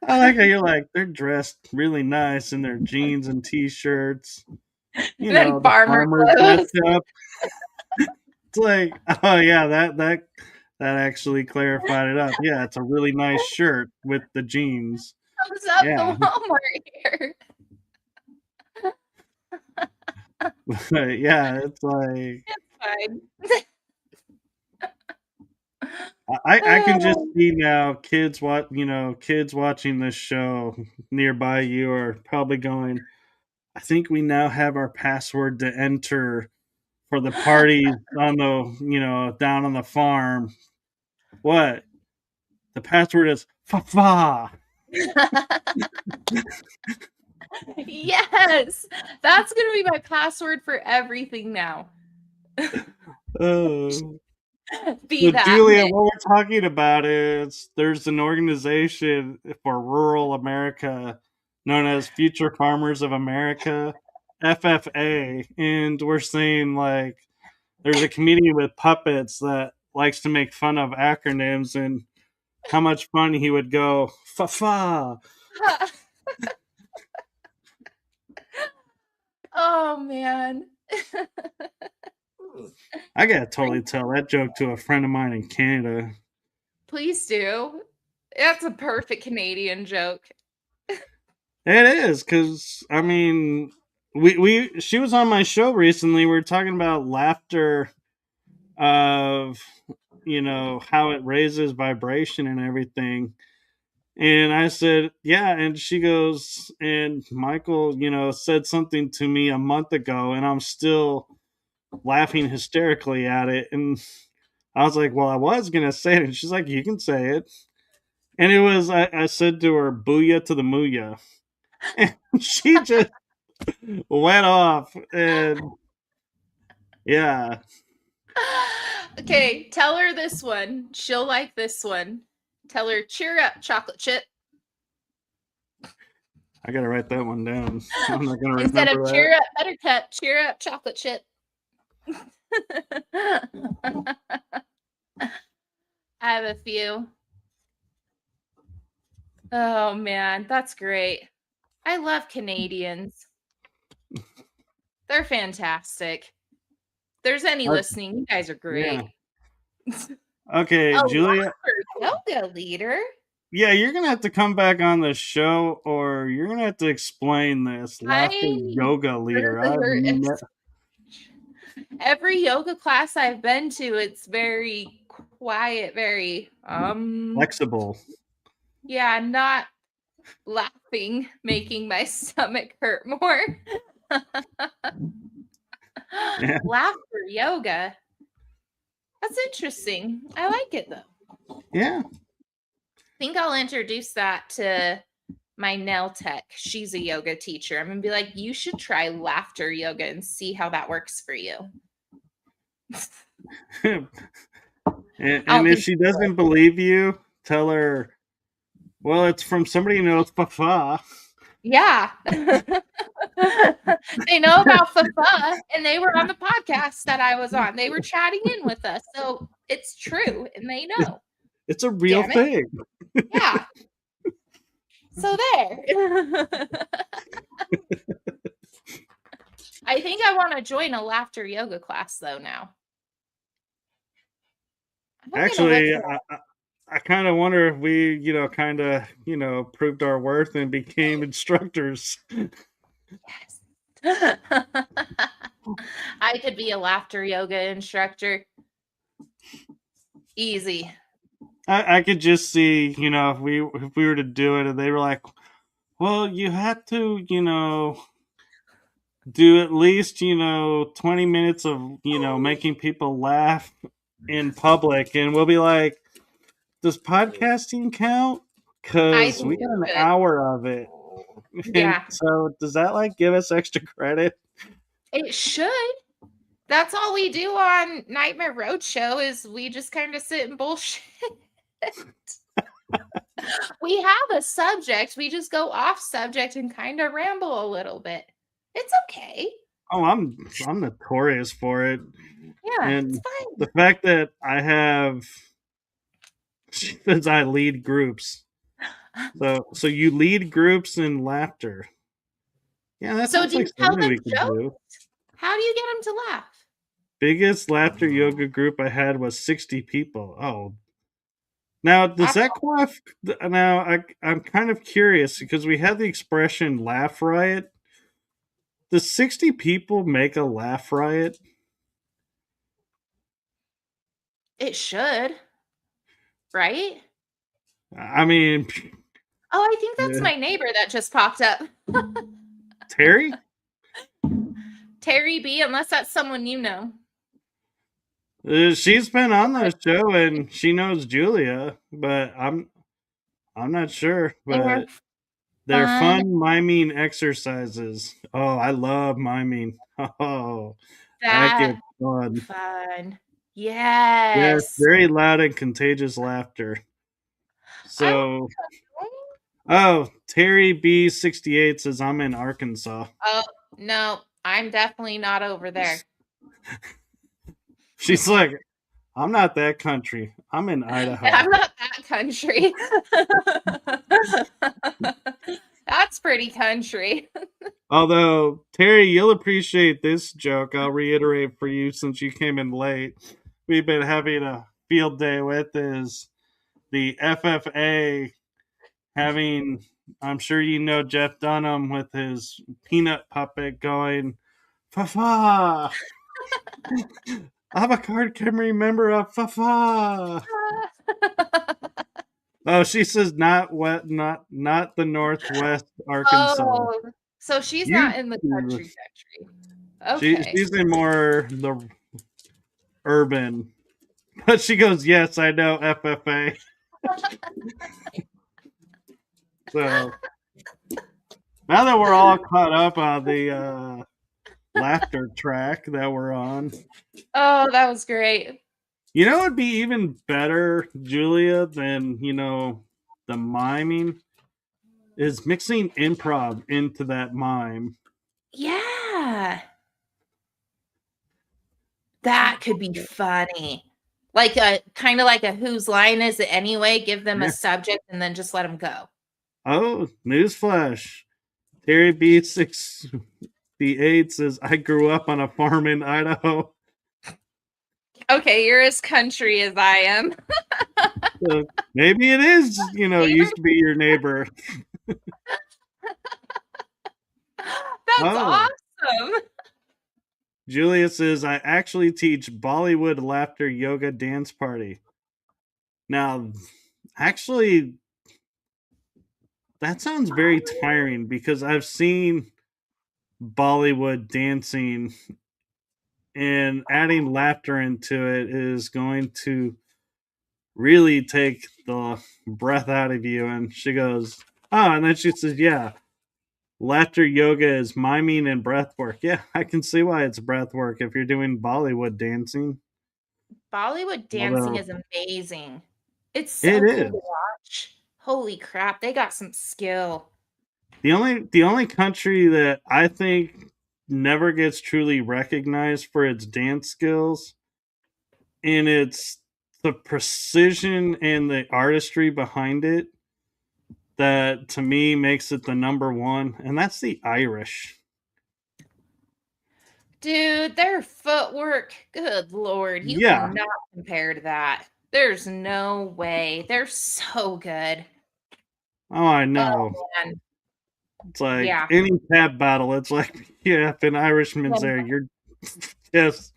I like how you're like they're dressed really nice in their jeans and t-shirts. And then The farmer farmers dressed clothes. up. It's like, oh yeah, that actually clarified it up. Yeah, it's a really nice shirt with the jeans. Comes up the Yeah, Walmart here. but yeah, it's like Fine. I can just see now kids watching this show nearby you are probably going, I think we now have our password to enter for the parties on the down on the farm. What? The password is fa fa. Yes, that's gonna be my password for everything now. Oh. Be So that Julia, mix. what we're talking about is there's an organization for rural America known as Future Farmers of America, FFA, and we're saying like there's a comedian with puppets that likes to make fun of acronyms and how much fun he would go fa fa. Oh, man. I gotta totally tell that joke to a friend of mine in Canada. Please do. That's a perfect Canadian joke. It is because I mean she was on my show recently. We were talking about laughter of how it raises vibration and everything. And I said, yeah. And she goes, and Michael, said something to me a month ago, and I'm still laughing hysterically at it. And I was like, well, I was going to say it. And she's like, you can say it. And it was, I said to her, booyah to the mooyah. And she just went off. And yeah, Okay, tell her this one. She'll like this one. Tell her, cheer up, chocolate chip. I got to write that one down. I'm not going to Instead of remember that. cheer up, buttercup, cheer up, chocolate chip. I have a few. Oh man, that's great. I love Canadians. They're fantastic. If there's any listening, you guys are Yeah. great. Okay, A Julia. yoga leader. Yeah, you're gonna have to come back on the show, or you're gonna have to explain this laughter I yoga leader. every yoga class I've been to, it's very quiet, very Flexible. yeah, not laughing, making my stomach hurt more. Yeah, Laughter yoga. That's interesting. I like it though. yeah. I think I'll introduce that to my nail tech. She's a yoga teacher. I'm gonna be like, you should try laughter yoga and see how that works for you. and, I don't if think she doesn't believe you, tell her. Well, it's from somebody who knows Fafa. yeah. They know about Fafa and they were on the podcast that I was on. They were chatting in with us. So it's true and they know. It's a real Damn it. thing. Yeah. So there. I think I want to join a laughter yoga class though now. Actually, I kind of wonder if we, proved our worth and became instructors. Yes. I could be a laughter yoga instructor. Easy. I could just see, if we were to do it, and they were like, well, you have to, do at least 20 minutes of making people laugh in public, and we'll be like, does podcasting count? I Because we think got it an should. hour of it. And Yeah, so does that like give us extra credit? it should. That's all we do on Nightmare Roadshow is we just kind of sit and bullshit. We have a subject. We just go off subject and kind of ramble a little bit. It's okay. Oh, I'm notorious for it. Yeah, it's And fine. the fact that I have since I lead groups. So you lead groups in laughter. Yeah, that So sounds do like you tell something them we could jokes? do. How do you get them to laugh? Biggest laughter yoga group I had was 60 people. Oh, now does That's that qualify? Now I'm kind of curious because we had the expression "laugh riot." Does 60 people make a laugh riot? it should, right? I mean, Oh, I think that's my neighbor that just popped up. Terry. Terry B, unless that's someone you know. She's been on the show and she knows Julia, but I'm not sure. They're But they're fun. fun miming exercises. Oh, I love miming. Oh, that That gets fun. fun. Yes, Yes. very loud and contagious laughter. I So, oh, Terry B68 says I'm in Arkansas. oh no, I'm definitely not over there. She's like, I'm not that country. I'm in Idaho. I'm not that country. That's pretty country. Although, Terry, you'll appreciate this joke. I'll reiterate for you since you came in late. We've been having a field day with is the FFA having, I'm sure you know Jeff Dunham with his peanut puppet going, fa fa. I'm a card memory member of fa fa. Oh, she says not what, not the Northwest Arkansas. Oh, so she's You, not in the country. Okay. she's in more the urban, but she goes, yes, I know FFA. So now that we're all caught up on the laughter track that we're on, Oh, that was great. you know, it'd be even better, Julia, than the miming is mixing improv into that mime. Yeah. That could be funny. Like a kind of like a whose line is it anyway? Give them a Yeah. subject and then just let them go. Oh, newsflash! Terry B68 says, "I grew up on a farm in Idaho." Okay, you're as country as I am. So maybe it is, used to be your neighbor. That's Oh, awesome. Julia says, "I actually teach Bollywood laughter yoga dance party." Now, actually, that sounds very tiring because I've seen Bollywood dancing, and adding laughter into it is going to really take the breath out of you. And she goes, "Oh," and then she says, "Yeah, laughter yoga is miming and breath work." Yeah, I can see why it's breath work if you're doing Bollywood dancing. Bollywood dancing Although is amazing. It's it so cool is to watch. Holy crap, they got some skill. the only country that I think never gets truly recognized for its dance skills, and it's the precision and the artistry behind it that to me makes it the number one, and that's the Irish. Dude, their footwork, good lord, you Yeah. cannot compare to that. There's no way. They're so good. Oh, I Oh, know. man. It's like Yeah. any tap battle. It's like, yeah, if an Irishman's there, you're just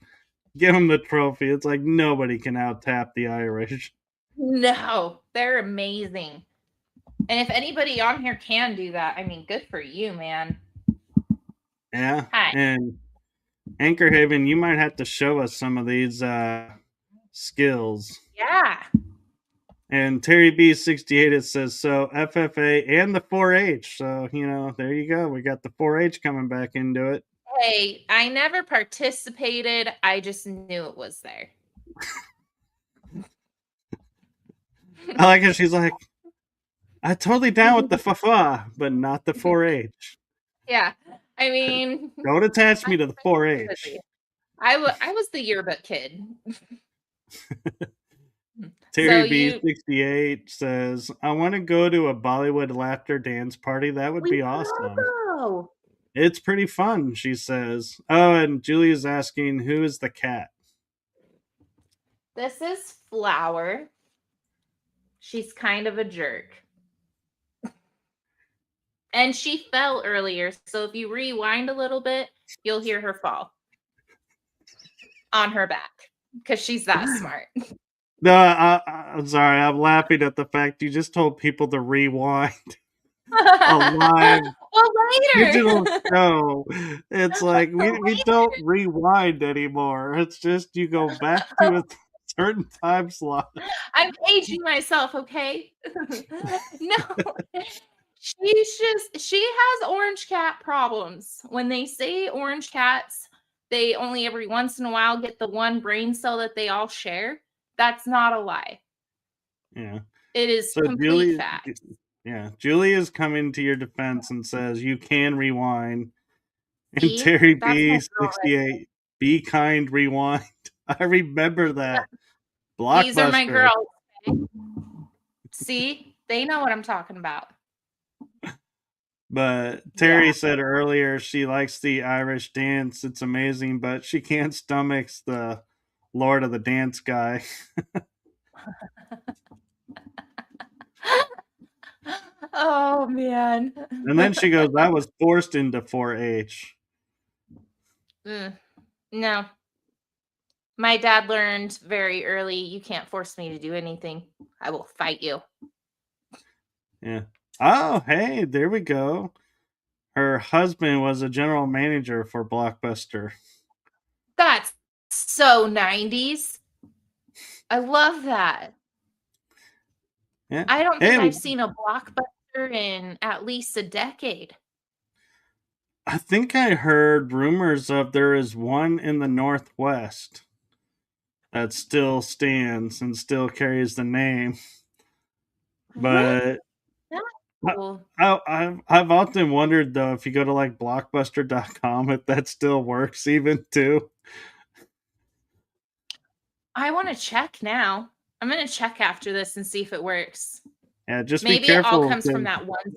give him the trophy. It's like nobody can out tap the Irish. No, they're amazing. And if anybody on here can do that, I mean, good for you, man. Yeah. Hi. And Anchor Haven, you might have to show us some of these skills. Yeah. And Terry B68 it says so FFA and the 4-H. So, there you go. We got the 4-H coming back into it. Hey, I never participated. I just knew it was there. I like it. She's like, I totally down with the fa, but not the 4-H. Yeah. I mean, Don't attach I'm me to the pretty busy. 4-H. I was the yearbook kid. So Terry B68 says, I want to go to a Bollywood laughter dance party. That would we be will awesome. go. It's pretty fun, she says. Oh, and Julia's asking, who is the cat? This is Flower. She's kind of a jerk. And she fell earlier. So if you rewind a little bit, you'll hear her fall on her back because she's that smart. No, I'm sorry. I'm laughing at the fact you just told people to rewind a live Well, later. digital show. It's like we don't Later. rewind anymore. It's just you go back to a certain time slot. I'm aging myself, okay? No. She has orange cat problems. When they say orange cats, they only every once in a while get the one brain cell that they all share. That's not a lie. Yeah. It is So complete fact. Julie is coming to your defense and says you can rewind. And See? Terry That's my girl right B68, be kind, rewind. I remember there. that. These are my Blockbuster. girls. Okay? See? They know what I'm talking about. But Yeah. Terry said earlier she likes the Irish dance. It's amazing, but she can't stomach the Lord of the Dance guy. Oh, man. And then she goes, I was forced into 4-H. Mm, no. My dad learned very early, you can't force me to do anything. I will fight you. Yeah. Oh, hey, there we go. Her husband was a general manager for Blockbuster. That's so 90s. I love that. Yeah. I don't think Hey, I've seen a Blockbuster in at least a decade. I think I heard rumors of there is one in the Northwest that still stands and still carries the name. Really? But That's I, cool. I've often wondered though if you go to like blockbuster.com if that still works even too. I wanna check now. I'm gonna check after this and see if it works. Yeah, just be Maybe it all careful comes from 'cause that one.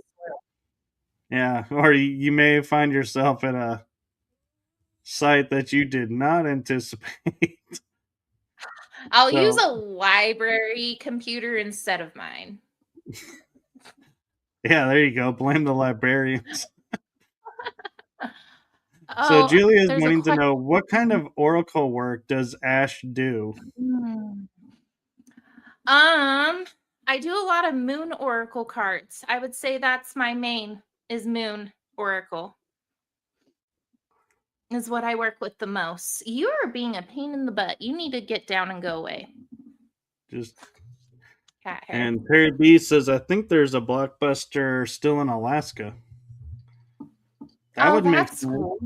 yeah, or you may find yourself at a site that you did not anticipate. I'll use So, a library computer instead of mine. yeah, there you go. Blame the librarians. So Oh, Julia is there's a wanting to question. know what kind of oracle work does Ash do? Hmm. Um, I do a lot of moon oracle cards. I would say that's my main is moon oracle is what I work with the most. You are being a pain in the butt. You need to get down and go away. Just Cat hair. and Perry B says I think there's a blockbuster still in Alaska. That Oh, would make that's sense. cool.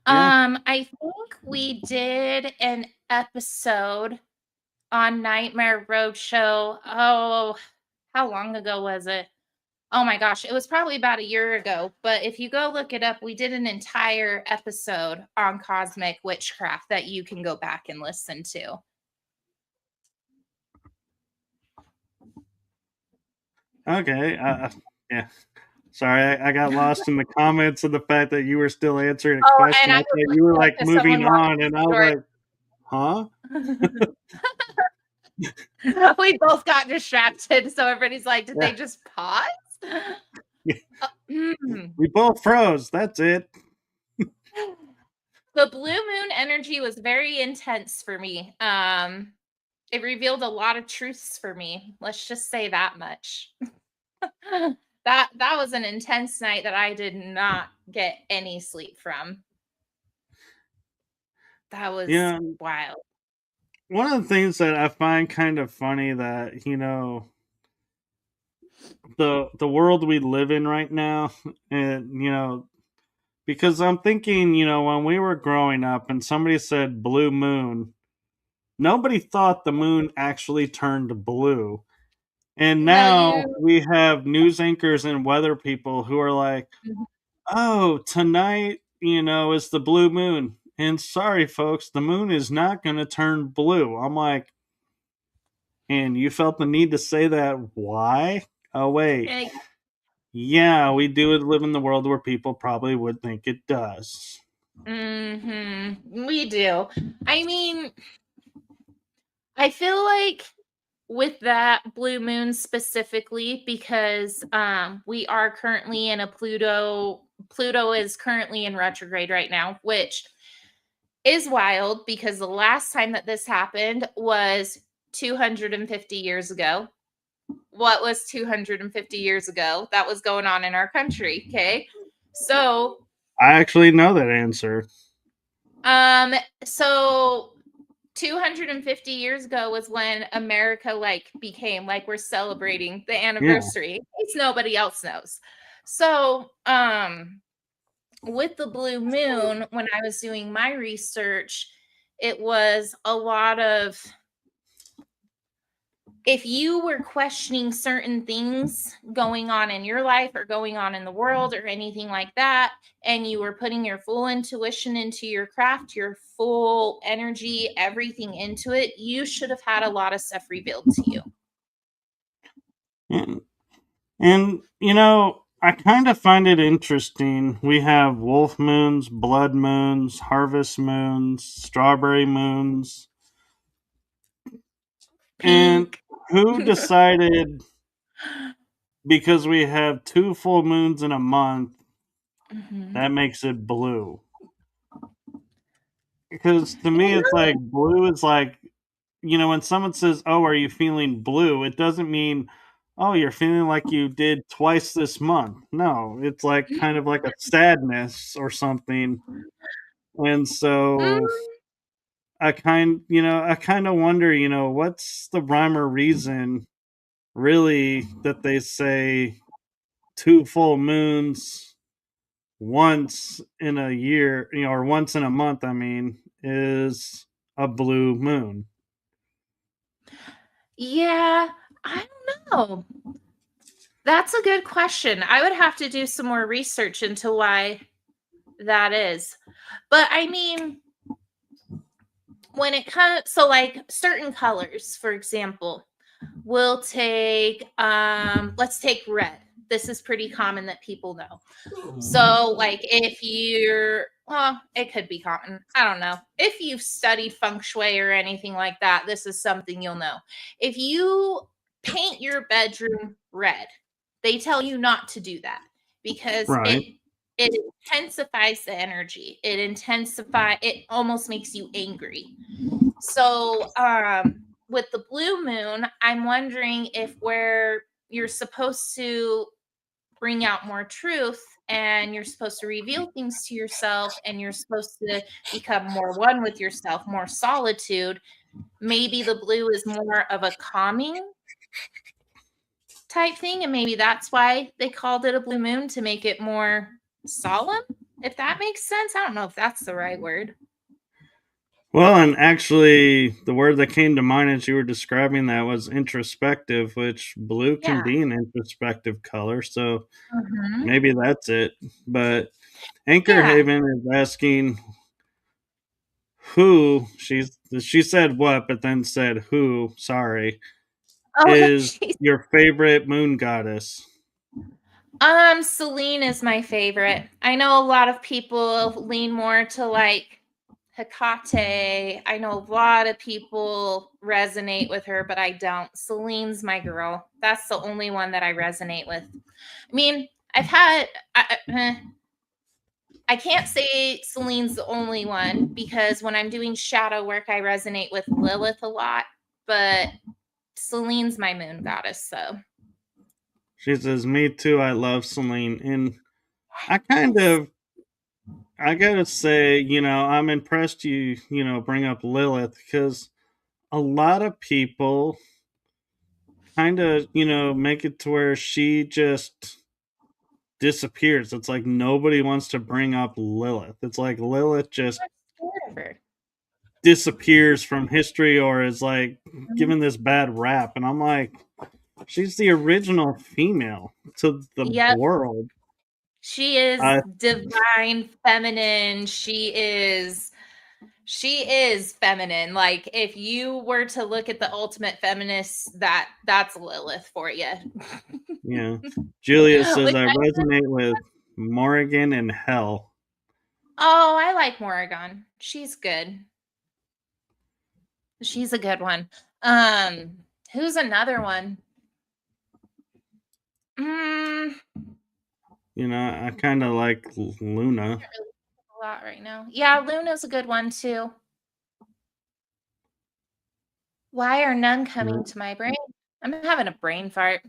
Yeah, I think we did an episode on Nightmare Roadshow. Oh, how long ago was it? Oh my gosh, it was probably about a year ago. But if you go look it up, we did an entire episode on cosmic witchcraft that you can go back and listen to. okay. Yeah. Sorry, I got lost in the comments of the fact that you were still answering a Oh, question. and I I thought was you were looking up like because moving someone walked on, and I was through like, huh? it. We both got distracted. So everybody's like, did they Yeah. just pause? Mm. We both froze. That's it. The blue moon energy was very intense for me. It revealed a lot of truths for me. Let's just say that much. That was an intense night that I did not get any sleep from. That was Yeah. wild. One of the things that I find kind of funny that, the world we live in right now, and because I'm thinking, when we were growing up and somebody said blue moon, nobody thought the moon actually turned blue. And No, now you we have news anchors and weather people who are like, Mhm. oh, tonight, is the blue moon. And sorry, folks, the moon is not going to turn blue. I'm like, and you felt the need to say that. Why? Oh, wait. eh, Yeah, we do live in the world where people probably would think it does. we do. I mean, I feel like with that blue moon specifically because we are currently in a Pluto is currently in retrograde right now, which is wild because the last time that this happened was 250 years ago. What was 250 years ago that was going on in our country? Okay. So, I actually know that answer. um, so 250 years ago was when America like became like we're celebrating the Yeah. anniversary. In case nobody else knows. So, with the blue moon, when I was doing my research, it was a lot of if you were questioning certain things going on in your life or going on in the world or anything like that, and you were putting your full intuition into your craft, your full energy, everything into it, you should have had a lot of stuff revealed to you. And I kind of find it interesting. We have wolf moons, blood moons, harvest moons, strawberry moons. And Pink. who decided because we have two full moons in a month, Mhm. that makes it blue. Because to You me, it's like know, blue is like, when someone says, "Oh, are you feeling blue?" It doesn't mean, "Oh, you're feeling like you did twice this month." No, it's like kind of like a sadness or something. And so mm, I kind of wonder, what's the rhyme or reason really that they say two full moons once in a year, or once in a month, I mean, is a blue moon. yeah, I don't know. That's a good question. I would have to do some more research into why that is. But I mean, when it comes, so like certain colors, for example, we'll take let's take red. This is pretty common that people know. So like if you're, well, it could be common, I don't know, if you've studied feng shui or anything like that, this is something you'll know. If you paint your bedroom red, they tell you not to do that because Right. it intensifies the energy. It almost makes you angry. So, with the blue moon, I'm wondering if where you're supposed to bring out more truth and you're supposed to reveal things to yourself and you're supposed to become more one with yourself, more solitude, maybe the blue is more of a calming type thing. And maybe that's why they called it a blue moon, to make it more solemn, if that makes sense. I don't know if that's the right word. Well, and actually, the word that came to mind as you were describing that was introspective, which blue can Yeah. be an introspective color. So Mhm. maybe that's it. But Anchor Yeah. Haven is asking who she said what, but then said who. Sorry, Oh, is jeez. your favorite moon goddess? Celine is my favorite. I know a lot of people lean more to like Hecate. I know a lot of people resonate with her, but I don't. Celine's my girl. That's the only one that I resonate with. I mean, I've had, I can't say Celine's the only one because when I'm doing shadow work, I resonate with Lilith a lot, but Celine's my moon goddess. So, She says, "Me too. I love Celine." And I kind yes. of, I gotta say, I'm impressed bring up Lilith because a lot of people kind of, make it to where she just disappears. It's like nobody wants to bring up Lilith. It's like Lilith just I'm scared of her. disappears from history or is like Mhm. given this bad rap. And I'm like, she's the original female to the Yep. world. She is I divine feminine. She is feminine. Like if you were to look at the ultimate feminist, that's Lilith for you. Yeah. Julia says Which I I, resonate with Morrigan and Hell. oh, I like Morrigan. She's good. She's a good one. Who's another one? Mm, I kind of like Luna. can't really think of a lot right now. Yeah, Luna's a good one too. Why are none Yeah. coming to my brain? I'm having a brain fart.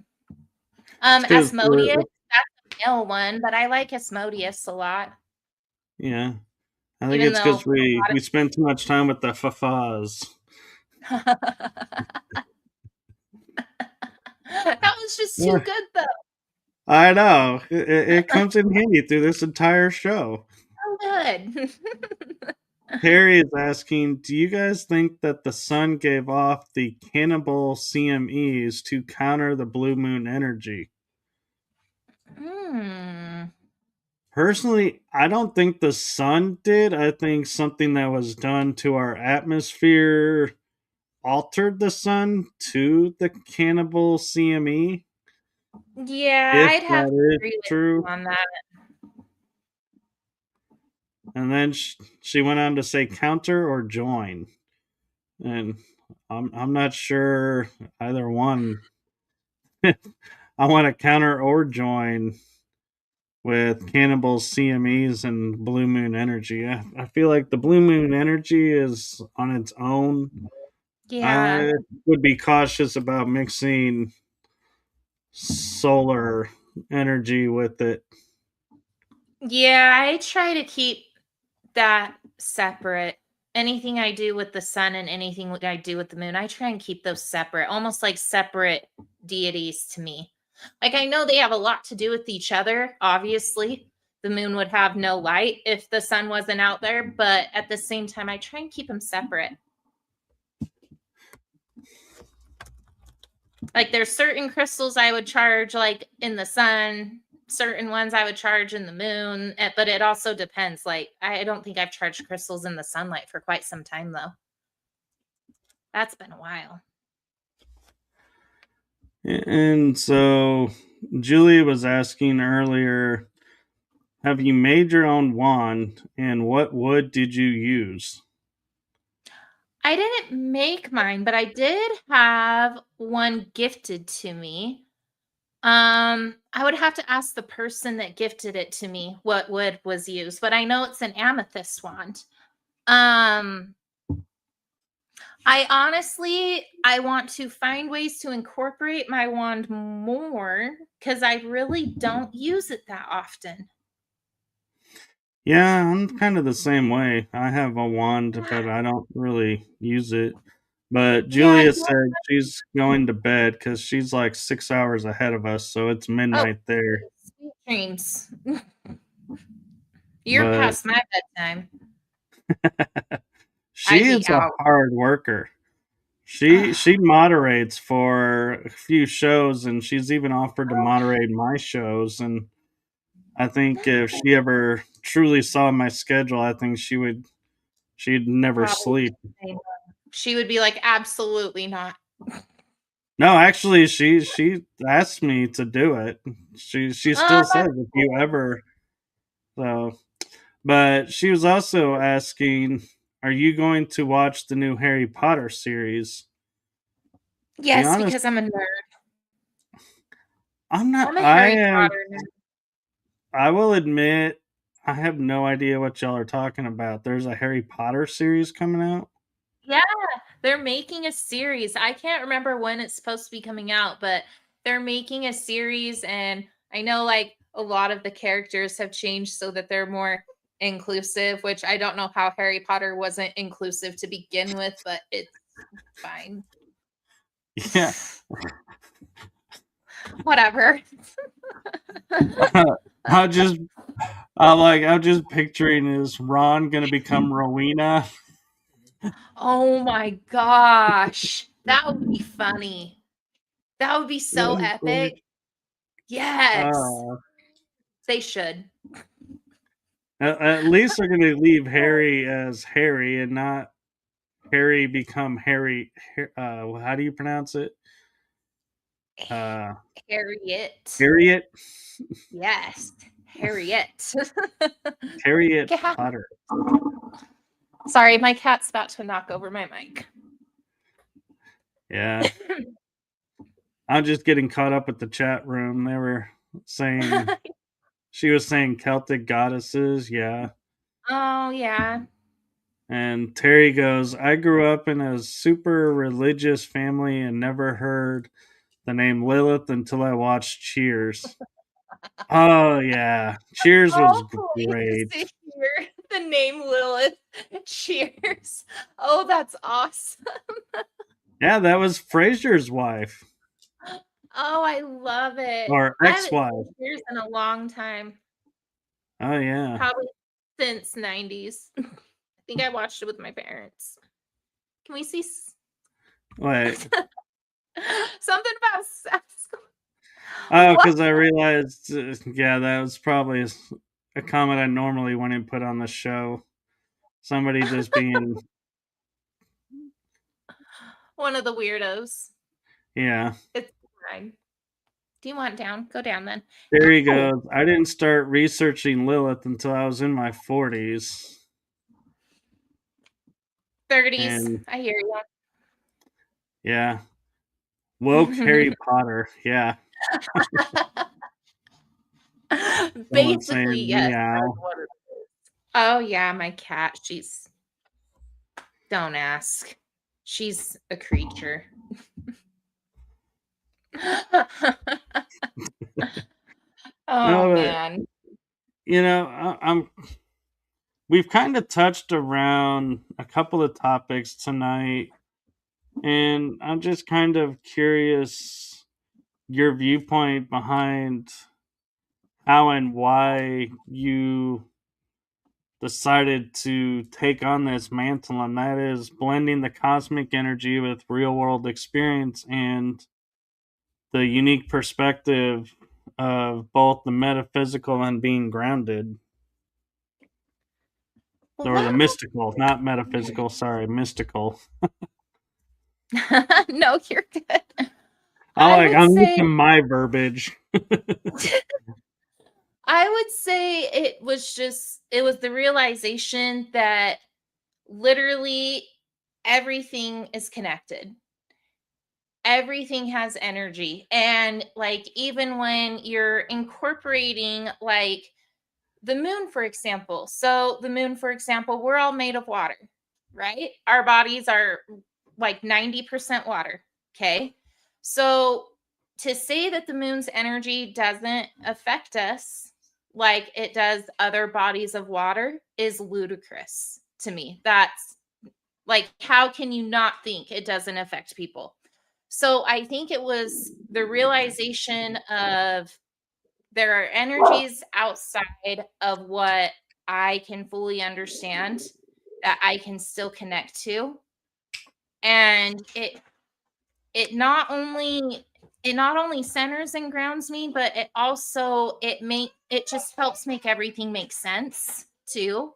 It's because Asmodeus, that's a male one, but I like Asmodeus a lot, yeah, I think even it's though because we spend too much time with the fafas. that was just too Yeah, good though. I know. It comes in handy through this entire show. So good. Terry is asking, do you guys think that the sun gave off the cannibal CMEs to counter the blue moon energy? Hmm. Personally, I don't think the sun did. I think something that was done to our atmosphere altered the sun to the cannibal CME, Yeah, if I'd have to that is agree with you true. on that. And then she went on to say counter or join. And I'm not sure either one. I want to counter or join with Cannibal's CMEs and Blue Moon Energy. I feel like the Blue Moon Energy is on its own. Yeah. I would be cautious about mixing solar energy with it. Yeah, I try to keep that separate. Anything I do with the sun and anything I do with the moon, I try and keep those separate, almost like separate deities to me. Like I know they have a lot to do with each other, obviously. The moon would have no light if the sun wasn't out there, but at the same time I try and keep them separate. Like there's certain crystals I would charge like in the sun, certain ones I would charge in the moon, but it also depends. Like I don't think I've charged crystals in the sunlight for quite some time though. That's been a while. And so Julie was asking earlier, have you made your own wand and what wood did you use? I didn't make mine, but I did have one gifted to me. I would have to ask the person that gifted it to me what wood was used, but I know it's an amethyst wand. Um, I want to find ways to incorporate my wand more because I really don't use it that often. Yeah, I'm kind of the same way. I have a wand, Yeah, but I don't really use it. But yeah. Julia said she's going to bed because she's like 6 hours ahead of us, so it's Oh, midnight there. sweet dreams. You're But past my bedtime. she I'd be is a out. hard worker. She moderates for a few shows, and she's even offered to moderate my shows. And I think if she ever truly saw my schedule, I think she'd never Probably sleep. say no. She would be like, "Absolutely not." No, actually, she asked me to do it. She still says That's if you cool. ever so. But she was also asking, "Are you going to watch the new Harry Potter series?" To be Yes, honest, because I'm a nerd. I'm not. I'm a Harry Potter nerd. I will admit, I have no idea what y'all are talking about. There's a Harry Potter series coming out. Yeah, they're making a series. I can't remember when it's supposed to be coming out, but they're making a series, and I know like a lot of the characters have changed so that they're more inclusive, which I don't know how Harry Potter wasn't inclusive to begin with, but it's fine. Yeah, Whatever. I just I'm just picturing is Ron gonna become Rowena? Oh my gosh. That would be funny. That would be so That's funny. epic. Yes. Uh, They should. at least they're gonna leave Harry as Harry and not Harry become Harry. How do you pronounce it? Uh, Harriet. Harriet. Yes. Harriet. Harriet Cat. Potter. Sorry, my cat's about to knock over my mic. Yeah, I'm just getting caught up with the chat room. They were saying she was saying Celtic goddesses. Yeah. Oh, yeah. And Terry goes, I grew up in a super religious family and never heard the name Lilith until I watched Cheers. Oh, yeah. Cheers was Oh, please great. to hear the name Lilith. Cheers. Oh, that's awesome. Yeah, that was Fraser's wife Oh, I love it. or I ex haven't wife. seen Cheers in a long time. Oh, yeah. Probably since 90s. I think I watched it with my parents. Can we see Wait. something about sex? Oh, What? because I realized, yeah, that was probably a comment I normally wouldn't put on the show. Somebody just being, One of the weirdos. yeah. It's fine. Do you want down? Go down then. There he Ow! goes. I didn't start researching Lilith until I was in my 40s. 30s. And I hear you. yeah, woke Harry Potter. Yeah. Someone Basically, saying yes, that's meow. what it is. Oh, yeah, my cat, she's don't ask. She's a creature. Oh, No, but man. I'm we've kind of touched around a couple of topics tonight, and I'm just kind of curious your viewpoint behind how and why you decided to take on this mantle, and that is blending the cosmic energy with real world experience and the unique perspective of both the metaphysical and being grounded, or the Well, mystical, not metaphysical, sorry, mystical. no, you're good. I I like would I'm say using my verbiage. I would say it was the realization that literally everything is connected. Everything has energy. And like even when you're incorporating like the moon, for example. So the moon, for example, we're all made of water, right? Our bodies are like 90% water. Okay. So to say that the moon's energy doesn't affect us like it does other bodies of water is ludicrous to me. That's like, how can you not think it doesn't affect people? So I think it was the realization of there are energies outside of what I can fully understand that I can still connect to. And it not only it not only centers and grounds me, but it just helps make everything make sense too.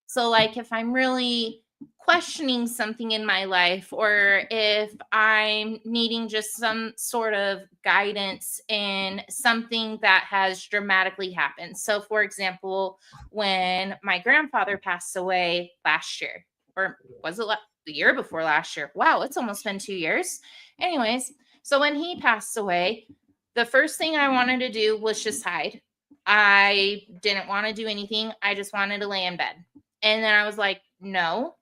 So like if I'm really questioning something in my life, or if I'm needing just some sort of guidance in something that has dramatically happened. So for example, when my grandfather passed away last year, or was it the year before last year? Wow, it's almost been 2 years. Anyways, so when he passed away, the first thing I wanted to do was just hide. I didn't want to do anything. I just wanted to lay in bed. And then I was like, no,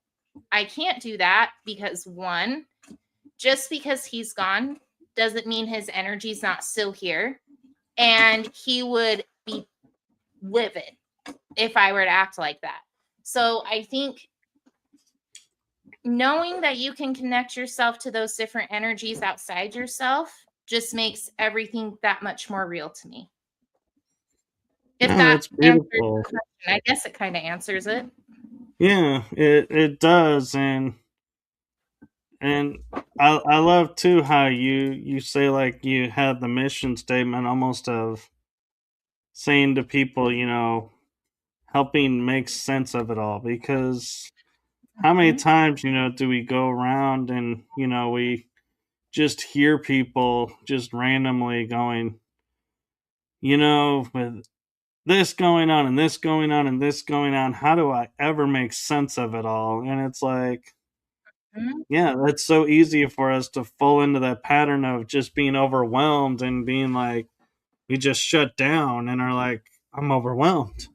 I can't do that because one, just because he's gone doesn't mean his energy's not still here. And he would be livid if I were to act like that. So I think knowing that you can connect yourself to those different energies outside yourself just makes everything that much more real to me. If No, that that's answers beautiful. the question, I guess it kind of answers it. Yeah, it does, and I love too how you say like you had the mission statement almost of saying to people, helping make sense of it all, because how many Mhm. times do we go around and we just hear people just randomly going, with this going on and this going on and this going on, how do I ever make sense of it all? And it's like, Mhm. yeah, that's so easy for us to fall into that pattern of just being overwhelmed and being like, we just shut down and are like, I'm overwhelmed.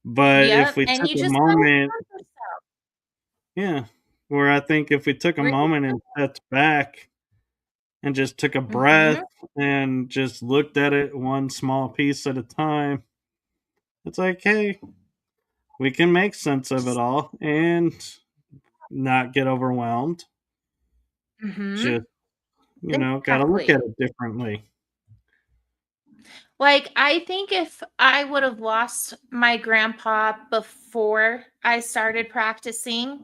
But if Yep, we and took you a just gotta moment, ground yourself. yeah, where I think if we took a Breathe. moment and stepped back and just took a breath Mhm. and just looked at it one small piece at a time, it's like, hey, we can make sense of it Just all and not get overwhelmed. Mhm. Just, got to look at Exactly. it differently. Like, I think if I would have lost my grandpa before I started practicing,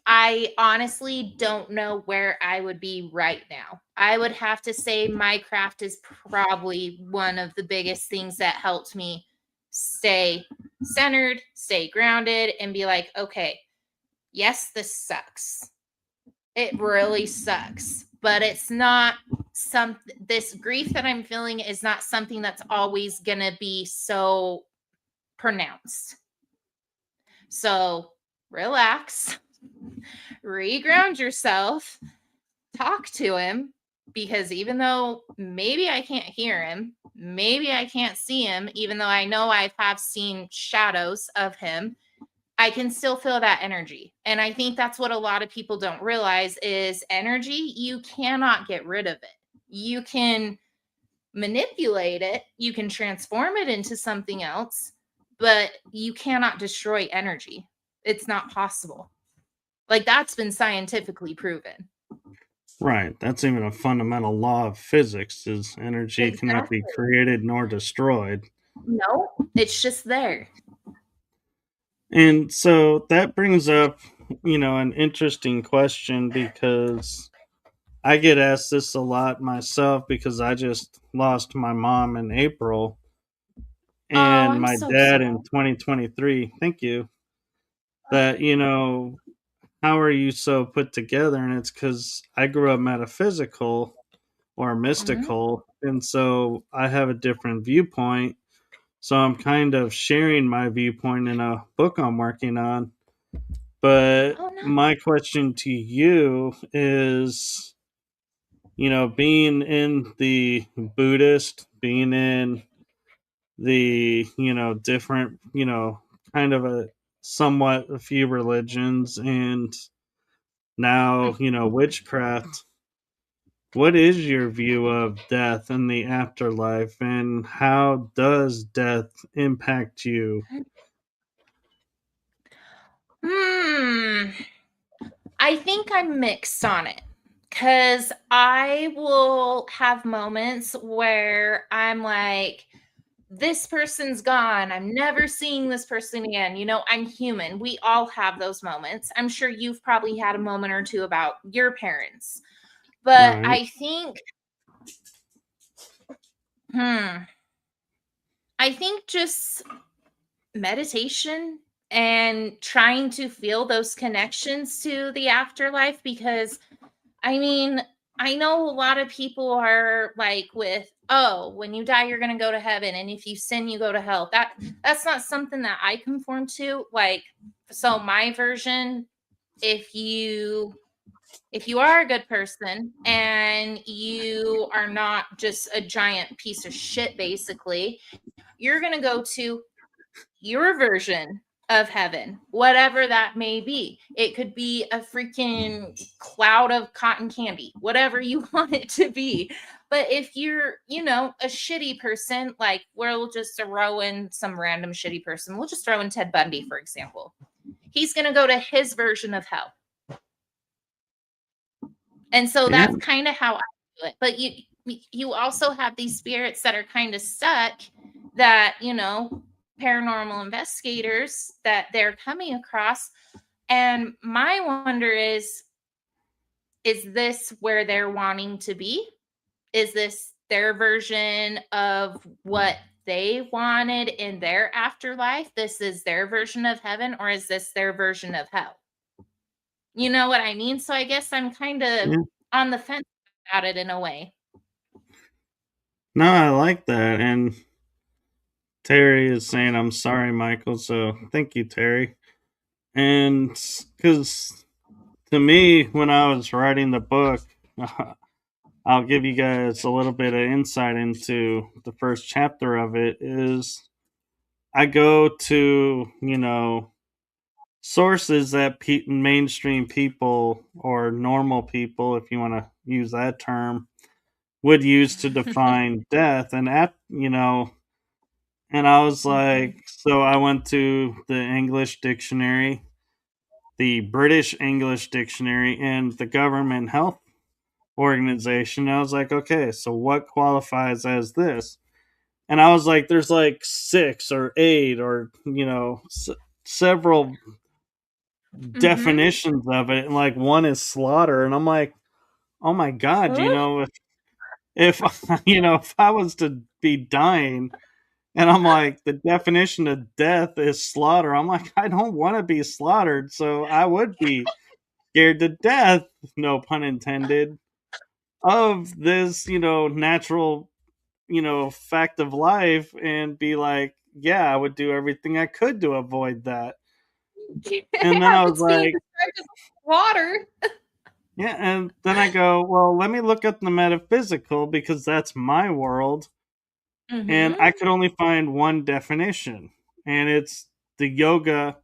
I honestly don't know where I would be right now. I would have to say my craft is probably one of the biggest things that helped me stay centered, stay grounded, and be like, okay, yes, this sucks. It really sucks, but it's not this grief that I'm feeling is not something that's always going to be so pronounced. So relax, reground yourself, talk to him, because even though maybe I can't hear him, maybe I can't see him, even though I know I have seen shadows of him, I can still feel that energy. And I think that's what a lot of people don't realize is energy, you cannot get rid of it. You can manipulate it, you can transform it into something else, but you cannot destroy energy. It's not possible. Like that's been scientifically proven. Right. That's even a fundamental law of physics is energy cannot be Exactly. created nor destroyed. No, it's just there. And so that brings up, an interesting question because I get asked this a lot myself because I just lost my mom in April Oh, and I'm my so dad sorry. in 2023. Thank you. Oh. That, how are you so put together? And it's because I grew up metaphysical or Mhm. mystical. And so I have a different viewpoint. So I'm kind of sharing my viewpoint in a book I'm working on. But Oh no. my question to you is, being in the Buddhist, being in the, different, kind of a somewhat a few religions and now, witchcraft. What is your view of death and the afterlife, and how does death impact you? Hmm. I think I'm mixed on it because I will have moments where I'm like, this person's gone. I'm never seeing this person again. I'm human. We all have those moments. I'm sure you've probably had a moment or two about your parents. But Right. I think, hmm, I think just meditation and trying to feel those connections to the afterlife because I mean, I know a lot of people are like with, oh, when you die you're going to go to heaven and if you sin you go to hell. That's not something that I conform to. Like so my version, if you are a good person and you are not just a giant piece of shit basically, you're going to go to your version of heaven, whatever that may be. It could be a freaking cloud of cotton candy, whatever you want it to be. But if you're, a shitty person, like we'll just throw in some random shitty person, we'll just throw in Ted Bundy, for example. He's going to go to his version of hell. And so Yeah. that's kind of how I do it. But you also have these spirits that are kind of stuck that, paranormal investigators that they're coming across. And my wonder is this where they're wanting to be? Is this their version of what they wanted in their afterlife? This is their version of heaven, or is this their version of hell? You know what I mean? So I guess I'm kind of Yeah. on the fence about it in a way. No, I like that. And Terry is saying, I'm sorry, Michael. So thank you, Terry. And because to me, when I was writing the book, I'll give you guys a little bit of insight into the first chapter of it. Is I go to, sources that mainstream people or normal people, if you want to use that term, would use to define death. And I was like, Mhm. so I went to the English dictionary, the British English dictionary, and the government health organization. I was like, okay, so what qualifies as this? And I was like, there's like six or eight or, several Mhm. definitions of it. And like one is slaughter. And I'm like, oh my God, Ugh. if, if I was to be dying, and I'm like, the definition of death is slaughter. I'm like, I don't want to be slaughtered. So I would be scared to death, no pun intended, of this, natural, fact of life and be like, yeah, I would do everything I could to avoid that. And then Yeah, I if was it's being like, described as water. Yeah, and then I go, well, let me look at the metaphysical because that's my world, and I Mhm. could only find one definition, and it's the yoga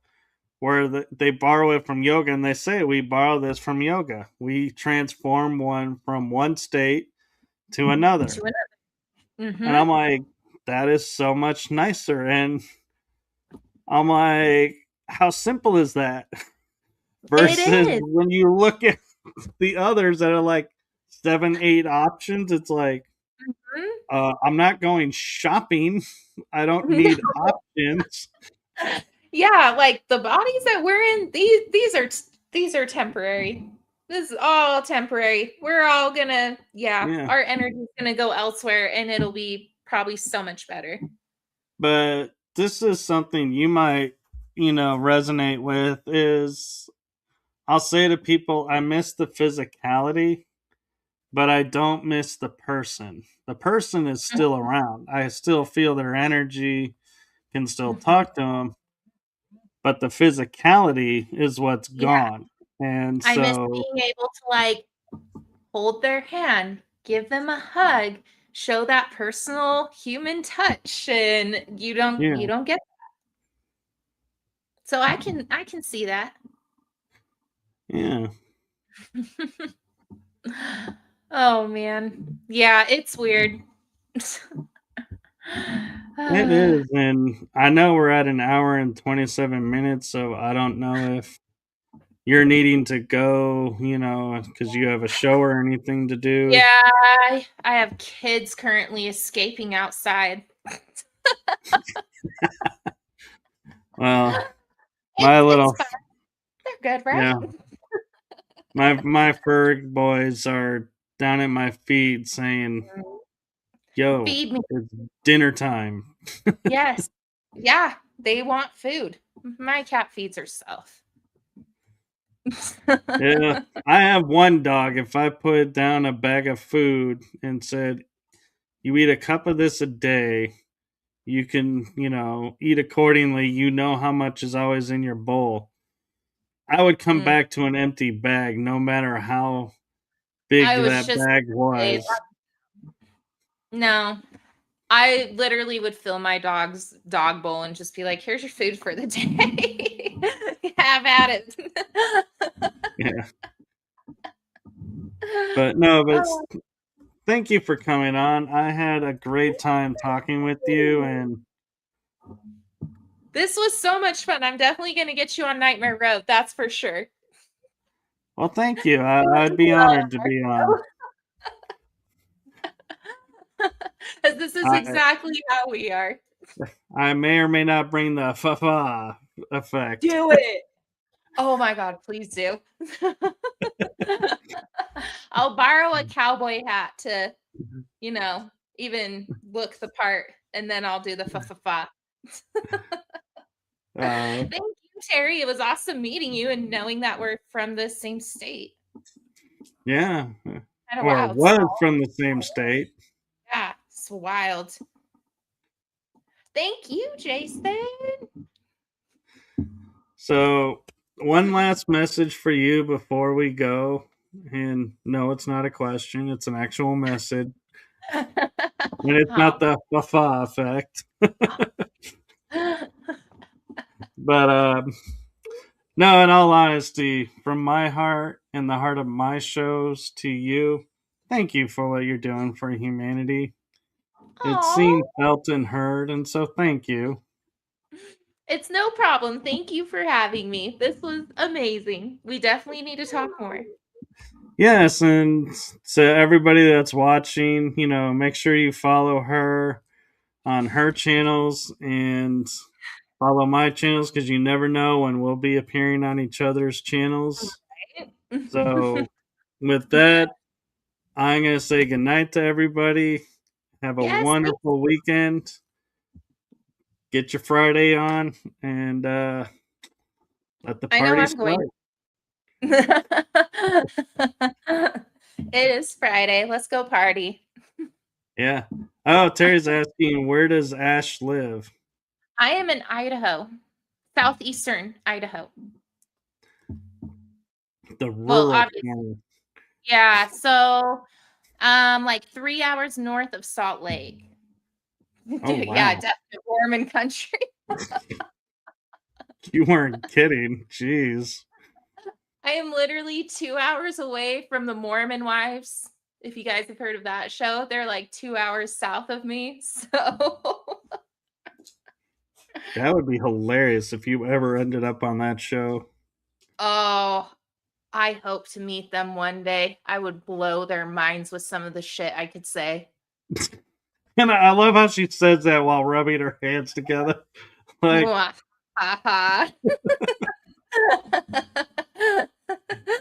where they borrow it from yoga, and they say we borrow this from yoga. We transform one from one state to To another, another. and Mhm. I'm like, that is so much nicer, and I'm like, how simple is that? It Versus is. when you look at the others that are like 7, 8 options, it's like, I'm not going shopping. I don't Mhm. need options. Yeah, like the bodies that we're in, these are temporary. This is all temporary. We're all gonna, yeah, Yeah. our energy's gonna go elsewhere and it'll be probably so much better. But this is something you might, resonate with is I'll say to people, I miss the physicality, but I don't miss the person. The person is still around. I still feel their energy, can still Mhm. talk to them, but the physicality is what's Yeah, gone. And I miss so, being able to like hold their hand, give them a hug, show that personal human touch, and yeah, you don't get so I can see that. yeah, Oh man. Yeah, it's weird. it Uh, is. And I know we're at an hour and 27 minutes, so I don't know if you're needing to go, because you have a show or anything to do. yeah, I have kids currently escaping outside. Well, my It's little, fine. They're good, right? yeah, my fur boys are down at my feet saying, "Yo, Feed me. it's dinner time." Yes. Yeah, they want food. My cat feeds herself. Yeah, I have one dog. If I put down a bag of food and said, "You eat a cup of this a day," you can, eat accordingly. You know how much is always in your bowl. I would come Mm, back to an empty bag no matter how big I was that just bag gonna say was. that. No, I literally would fill my dog's dog bowl and just be like, "Here's your food for the day. Have at it." Yeah. But no, but Oh, thank you for coming on. I had a great time talking with you, and this was so much fun. I'm definitely gonna get you on Nightmare Road, that's for sure. well, thank you. I'd be honored to Well, be on. 'cause this is I exactly how we are. I may or may not bring the fa fa effect. Do it. Oh my god, please do. I'll borrow a cowboy hat to, you know, even look the part, and then I'll do the fa fa fa. Uh, Thank you, Terry. It was awesome meeting you and knowing that we're from the same state. yeah, Kinda or wild. was from the same state. Yeah, it's wild. Thank you, Jason. So, one last message for you before we go. And no, it's not a question, it's an actual message. And it's not Oh. the fa fa effect. But no, in all honesty, from my heart and the heart of my shows to you, thank you for what you're doing for humanity. It's seen, Aw. felt, and heard, and so thank you. It's no problem. Thank you for having me. This was amazing. We definitely need to talk more. Yes, and to everybody that's watching, make sure you follow her on her channels and follow my channels because you never know when we'll be appearing on each other's channels. So, with that, I'm going to say goodnight to everybody. Have a Yes, thank wonderful weekend. Get your Friday on and let the I know party I'm going. start. It is Friday. Let's go party. Yeah. Oh, Terry's asking, where does Ash live? I am in Idaho, southeastern Idaho. The Well, rural obviously, corner. Yeah, so, like 3 hours north of Salt Lake. Oh Yeah, wow, definite Mormon country. you weren't kidding. Jeez. I am literally 2 hours away from the Mormon Wives. If you guys have heard of that show, they're like 2 hours south of me, so That would be hilarious if you ever ended up on that show. Oh, I hope to meet them one day. I would blow their minds with some of the shit I could say. And I love how she says that while rubbing her hands together. Like, Mwah. Ha ha.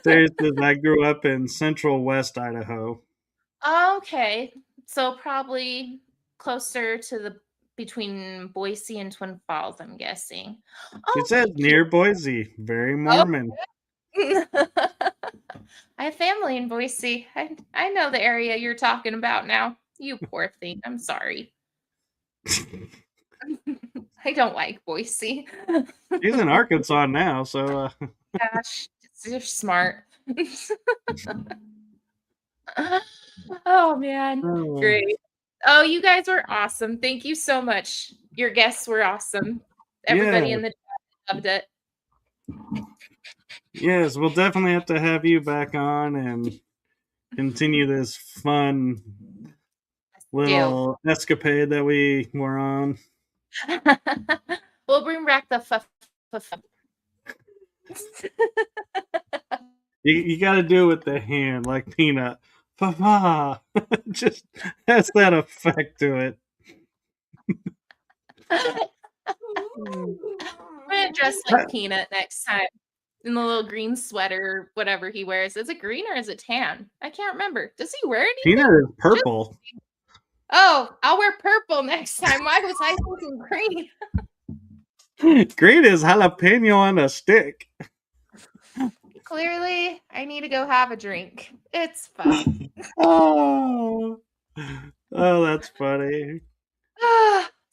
Terry says, I grew up in central west Idaho. Okay, so probably closer to the between Boise and Twin Falls, I'm guessing. She Oh, says thank you. near Boise. Very Oh. Mormon. I have family in Boise. I know the area you're talking about now. You poor thing. I'm sorry. I don't like Boise. She's in Arkansas now, so Gosh, you're smart. Oh man, uh, great. Oh, you guys were awesome. Thank you so much. Your guests were awesome. yeah, Everybody in the chat loved it. yes, we'll definitely have to have you back on and continue this fun Do. little escapade that we were on. We'll bring back the You got to do it with the hand, like Peanut. Papa, just has that effect to it. I'm gonna dress like Peanut next time in the little green sweater, whatever he wears. Is it green or is it tan? I can't remember. Does he wear anything? Peanut is Just purple. Oh, I'll wear purple next time. Why was I thinking green? Green is jalapeno on a stick. Clearly, I need to go have a drink. It's fine. Oh, oh, that's funny.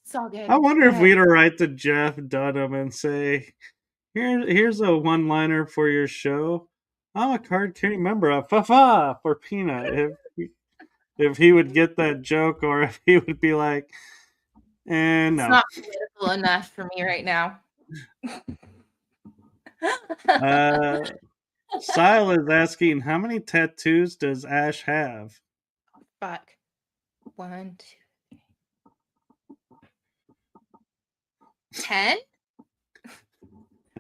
It's all I good. wonder if we'd write to Jeff Dunham and say, here's a one-liner for your show. I'm a card-carrying member of Fafa for Peanut. If he would get that joke, or if he would be like, It's no. not political enough for me right now. Uh, Sile is asking, how many tattoos does Ash have? Fuck. 1, 2, 10?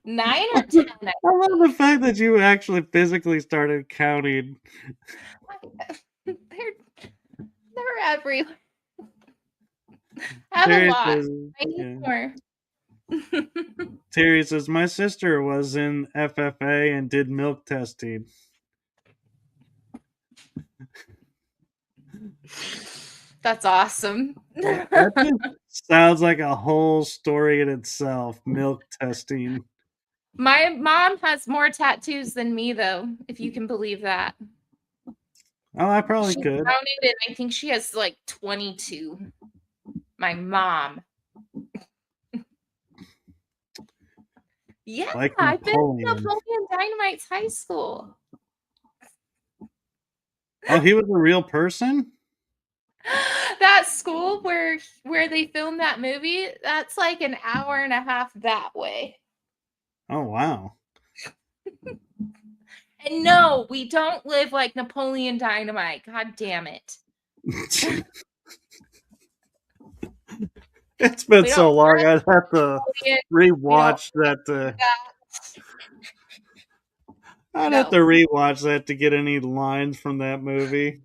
9 or 10? I love the fact that you actually physically started counting. They're everywhere. I have a Terry lot. says, I need yeah. more. Terry says, my sister was in FFA and did milk testing. That's awesome. That just sounds like a whole story in itself. Milk testing. My mom has more tattoos than me, though, if you can believe that. Oh, I probably She could. counted and I think she has like 22. My mom. Yeah, Like I've been to Napoleon. Napoleon Dynamite's high school. Oh, he was a real person? That school where they filmed that movie, that's like an hour and a half that way. Oh, wow. And no, we don't live like Napoleon Dynamite. God damn it. It's been We so don't long, dress I'd have to Napoleon. We don't rewatch that. do that. I'd have to No. rewatch that to get any lines from that movie.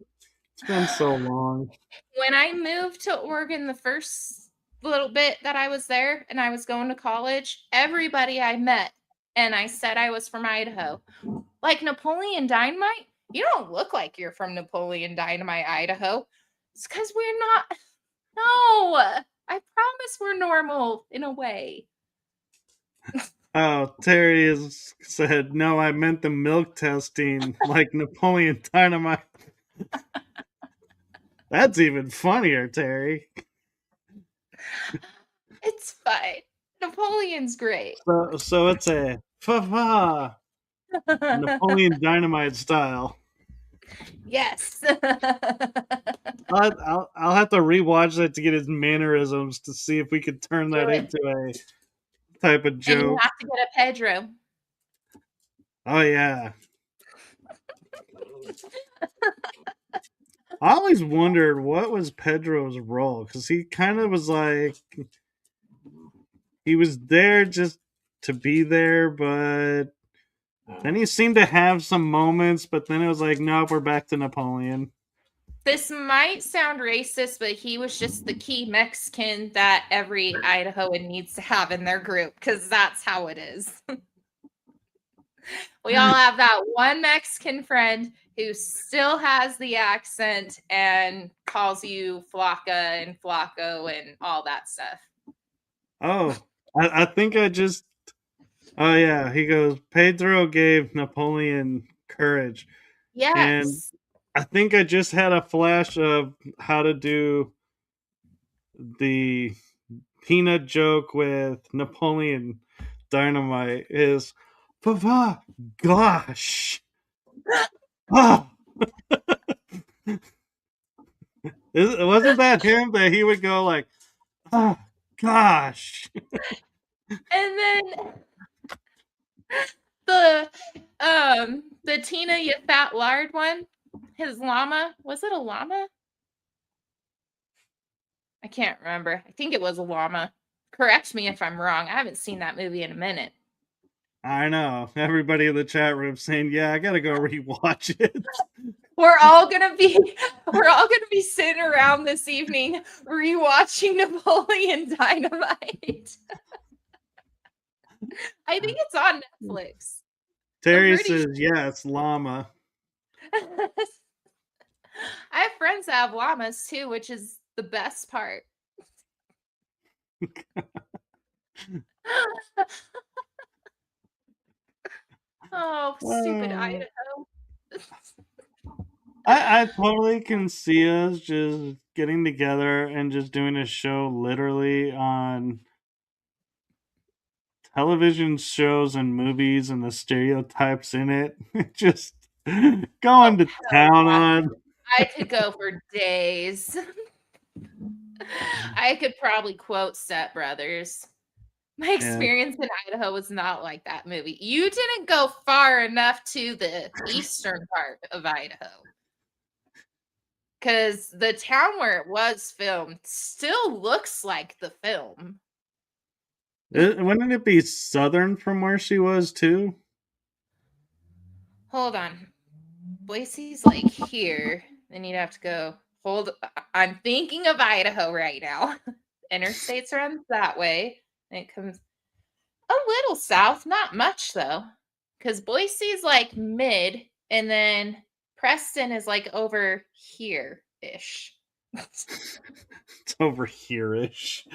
It's been so long. When I moved to Oregon the first little bit that I was there and I was going to college, everybody I met and I said I was from Idaho. Like Napoleon Dynamite, you don't look like you're from Napoleon Dynamite, Idaho. It's because we're not. No, I promise we're normal in a way. Oh, Terry has said, no, I meant the milk testing like Napoleon Dynamite. That's even funnier, Terry. It's fine. Napoleon's great. So it's a fa Napoleon Dynamite style. Yes. I'll have to rewatch that to get his mannerisms to see if we could turn Do that it. into a type of And you joke. have to get a Pedro. Oh yeah. I always wondered what was Pedro's role because he kind of was like he was there just to be there, but then he seemed to have some moments, but then it was like, nope, we're back to Napoleon. This might sound racist, but he was just the key Mexican that every Idahoan needs to have in their group because that's how it is. We all have that one Mexican friend who still has the accent and calls you Flaca and Flaco and all that stuff. Oh, I think I just. Oh yeah, he goes. Pedro gave Napoleon courage, and Yes. I think I just had a flash of how to do the peanut joke with Napoleon Dynamite. Is, Papa, gosh, ah. Wasn't that him that he would go like, oh gosh. And then the the Tina you fat lard one, his llama, was it a llama? I can't remember. I think it was a llama. Correct me if I'm wrong. I haven't seen that movie in a minute. I know. Everybody in the chat room saying, yeah, I gotta go rewatch it. We're all gonna be we're all gonna be sitting around this evening rewatching Napoleon Dynamite. I think it's on Netflix. I'm Terry pretty says, sure. yes, llama. I have friends that have llamas too, which is the best part. Oh, stupid Uh, Idaho. I totally can see us just getting together and just doing a show literally on television shows and movies and the stereotypes in it. Just Oh, going to hell town yeah. on. I could go for days. I could probably quote Step Brothers. My Yeah. experience in Idaho was not like that movie. You didn't go far enough to the eastern part of Idaho because the town where it was filmed still looks like the film. Wouldn't it be southern from where she was too? Hold on. Boise's like here. Then you'd have to go. I'm thinking of Idaho right now. Interstates runs that way. And it comes a little south, not much though. Because Boise's like mid, and then Preston is like over here ish. It's over here-ish.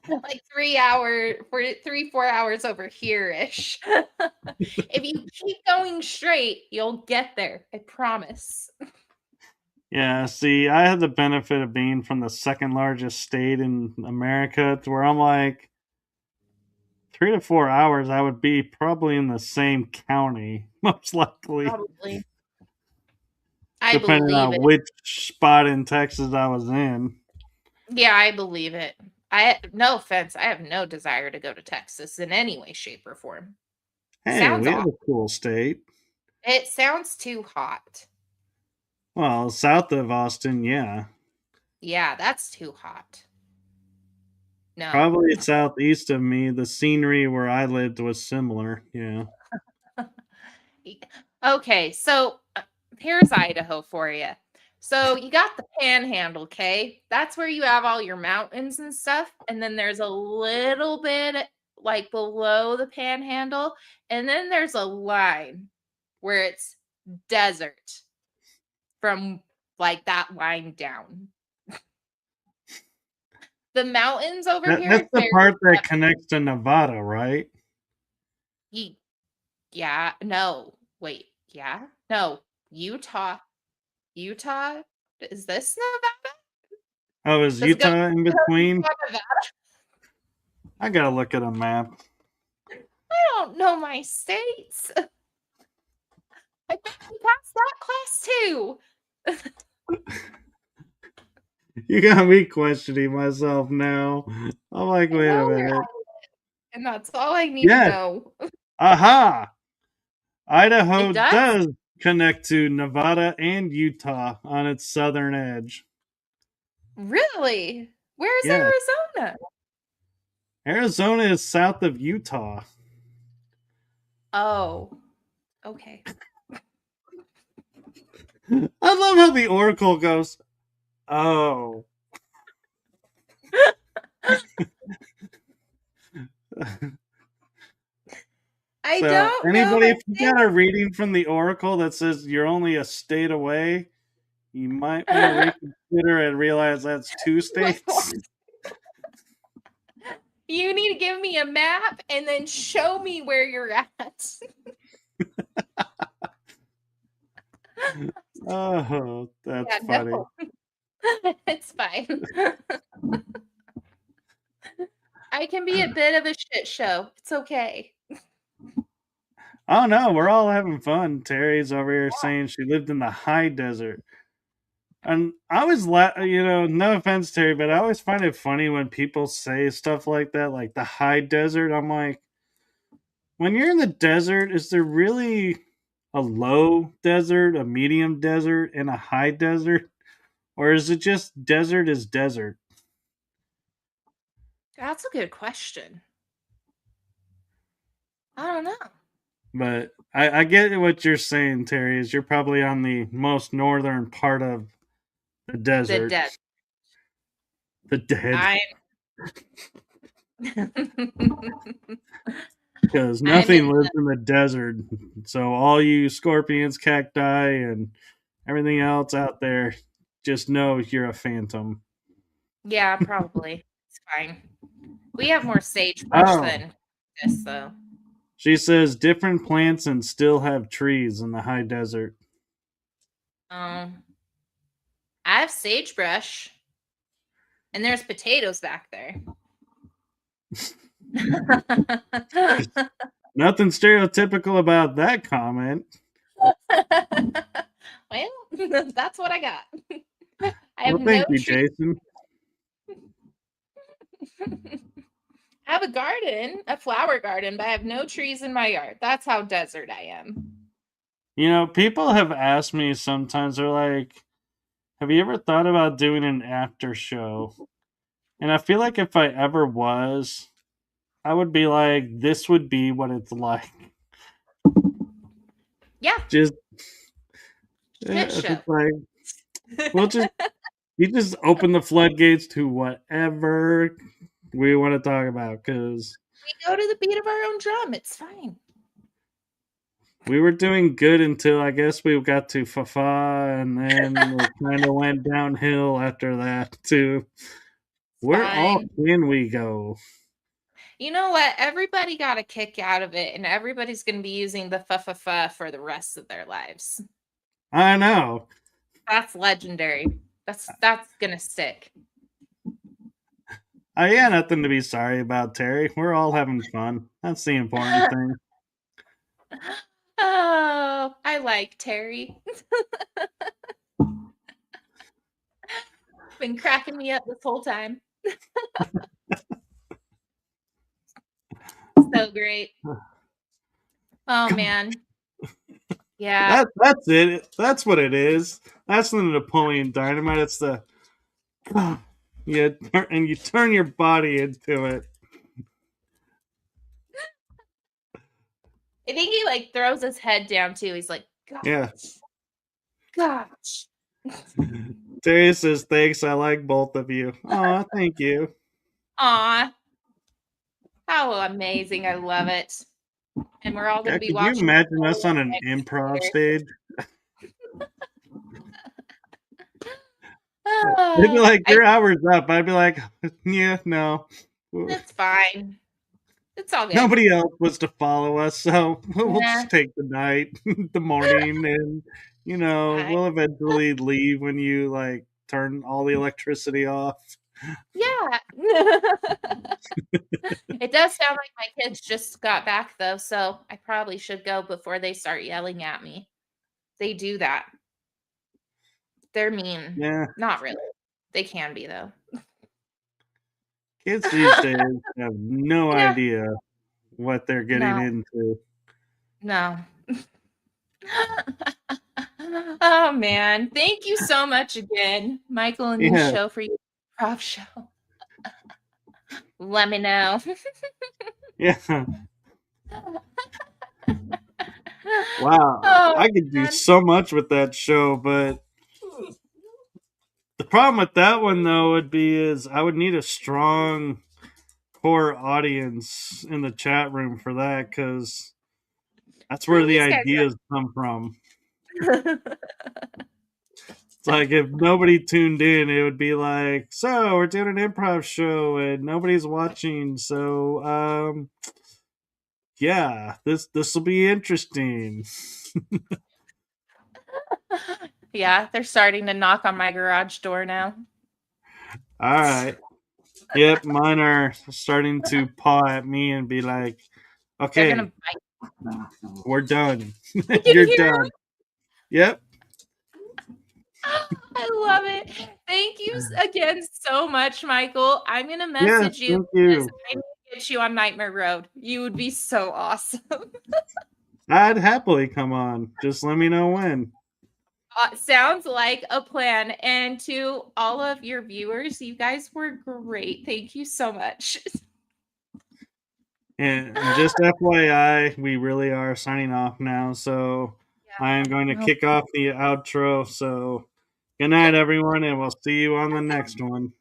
Like 3 hour for 3-4 hours over here ish. If you keep going straight, you'll get there. I promise. Yeah, see, I had the benefit of being from the second largest state in America to where I'm like 3 to 4 hours I would be probably in the same county, most likely. Probably. I Depending believe on it. which spot in Texas I was in. Yeah, I believe it. No offense, I have no desire to go to Texas in any way, shape, or form. Hey, Sounds we have awful. a cool state. It sounds too hot. Well, south of Austin, yeah. Yeah, that's too hot. No. Probably southeast of me, the scenery where I lived was similar. Yeah. Okay, so here's Idaho for you. So you got the panhandle, okay? That's where you have all your mountains and stuff. And then there's a little bit like below the panhandle. And then there's a line where it's desert from like that line down. The mountains over That's here, the very part that connects to Nevada, right? yeah, no, wait, yeah, no, Utah, Utah, is this Nevada? Oh, is Does it go Utah in between? Utah, Nevada? I gotta look at a map. I don't know my states. I bet you passed that class too. You got me questioning myself now. I'm like, I wait a know where minute. and that's all I need to Yes. know. Aha. It Idaho does? does connect to Nevada and Utah on its southern edge. Really? Where's Yeah. Arizona? Arizona is south of Utah. Oh, okay. I love how the Oracle goes, oh. I So, don't know anybody, my if you got a state. reading from the Oracle that says you're only a state away, you might want to reconsider and realize that's two Wait, what? states. You need to give me a map and then show me where you're at. Oh, that's Yeah, funny. no. It's fine. I can be a bit of a shit show. It's okay. Oh no, we're all having fun. Terry's over here saying she lived in the high desert. And I always, no offense, Terry, but I always find it funny when people say stuff like that, like the high desert. I'm like, when you're in the desert, is there really a low desert, a medium desert, and a high desert? Or is it just desert is desert? That's a good question. I don't know. But I get what you're saying, Terry, is you're probably on the most northern part of the The desert. dead. The dead. I'm Because I'm in nothing lives in the desert. So all you scorpions, cacti, and everything else out there, just know you're a phantom. yeah, probably. It's fine. We have more sagebrush Oh, than this though. she says different plants and still have trees in the high desert. Um, I have sagebrush and there's potatoes back there. Nothing stereotypical about that comment. Well, that's what I got. I Well, have no thank you, tree. Jason. I have a garden, a flower garden, but I have no trees in my yard. That's how desert I am. People have asked me sometimes, they're like, have you ever thought about doing an after show? And I feel like if I ever was, I would be like, this would be what it's like. Yeah, Just shit show. it's like we'll just you just open the floodgates to whatever we want to talk about because We go to the beat of our own drum. It's fine. we were doing good until I guess we got to Fafa and then it kind of went downhill after that to It's where all fine. can we go? You know what? Everybody got a kick out of it, and everybody's going to be using the fa fa fa for the rest of their lives. I know. That's legendary. That's gonna stick. I got nothing to be sorry about, Terry. We're all having fun. That's the important thing. Oh, I like Terry. Been cracking me up this whole time. So great. Oh man. Yeah. That's it. That's what it is. That's the Napoleon Dynamite. It's the yeah, and you turn your body into it. I think he like throws his head down too. He's like, Yeah. gosh, gosh. Terry says thanks. I like both of you. Aw, thank you. Aw, how amazing. I love it. And we're all gonna God, be could you watching imagine us on an next improv year. stage? They'd be Ah, like, "Your hour's up." I'd be like, "Yeah, no." it's fine. It's all good. Nobody else was to follow us, so we'll Yeah, just take the night, the morning, and fine. we'll eventually leave when you like turn all the electricity off. Yeah. It does sound like my kids just got back though, so I probably should go before they start yelling at me. They do that. They're mean. Yeah, Not really. They can be though. kids these days have no Yeah. idea what they're getting No. into. No. Oh man. Thank you so much again, Michael, a new Yeah, show for you. Prop show. Let me know. yeah. Wow, Oh I could do man. so much with that show, but the problem with that one though would be is I would need a strong core audience in the chat room for that because that's Well, where the these guys ideas come from. are It's like if nobody tuned in, it would be like, so we're doing an improv show and nobody's watching, so yeah, this will be interesting. Yeah, they're starting to knock on my garage door now. All right. Yep, mine are starting to paw at me and be like, They're gonna okay, bite. we're done. You can You're hear done. Yep. I love it. Thank you again so much, Michael. I'm gonna Yes, message you thank because you. I need to get you on Nightmare Road. You would be so awesome. I'd happily come on. Just let me know when. Sounds like a plan. And to all of your viewers, you guys were great. Thank you so much. And just FYI, we really are signing off now. So I am going to Yeah. kick off the outro. So good night, everyone, and we'll see you on the next one.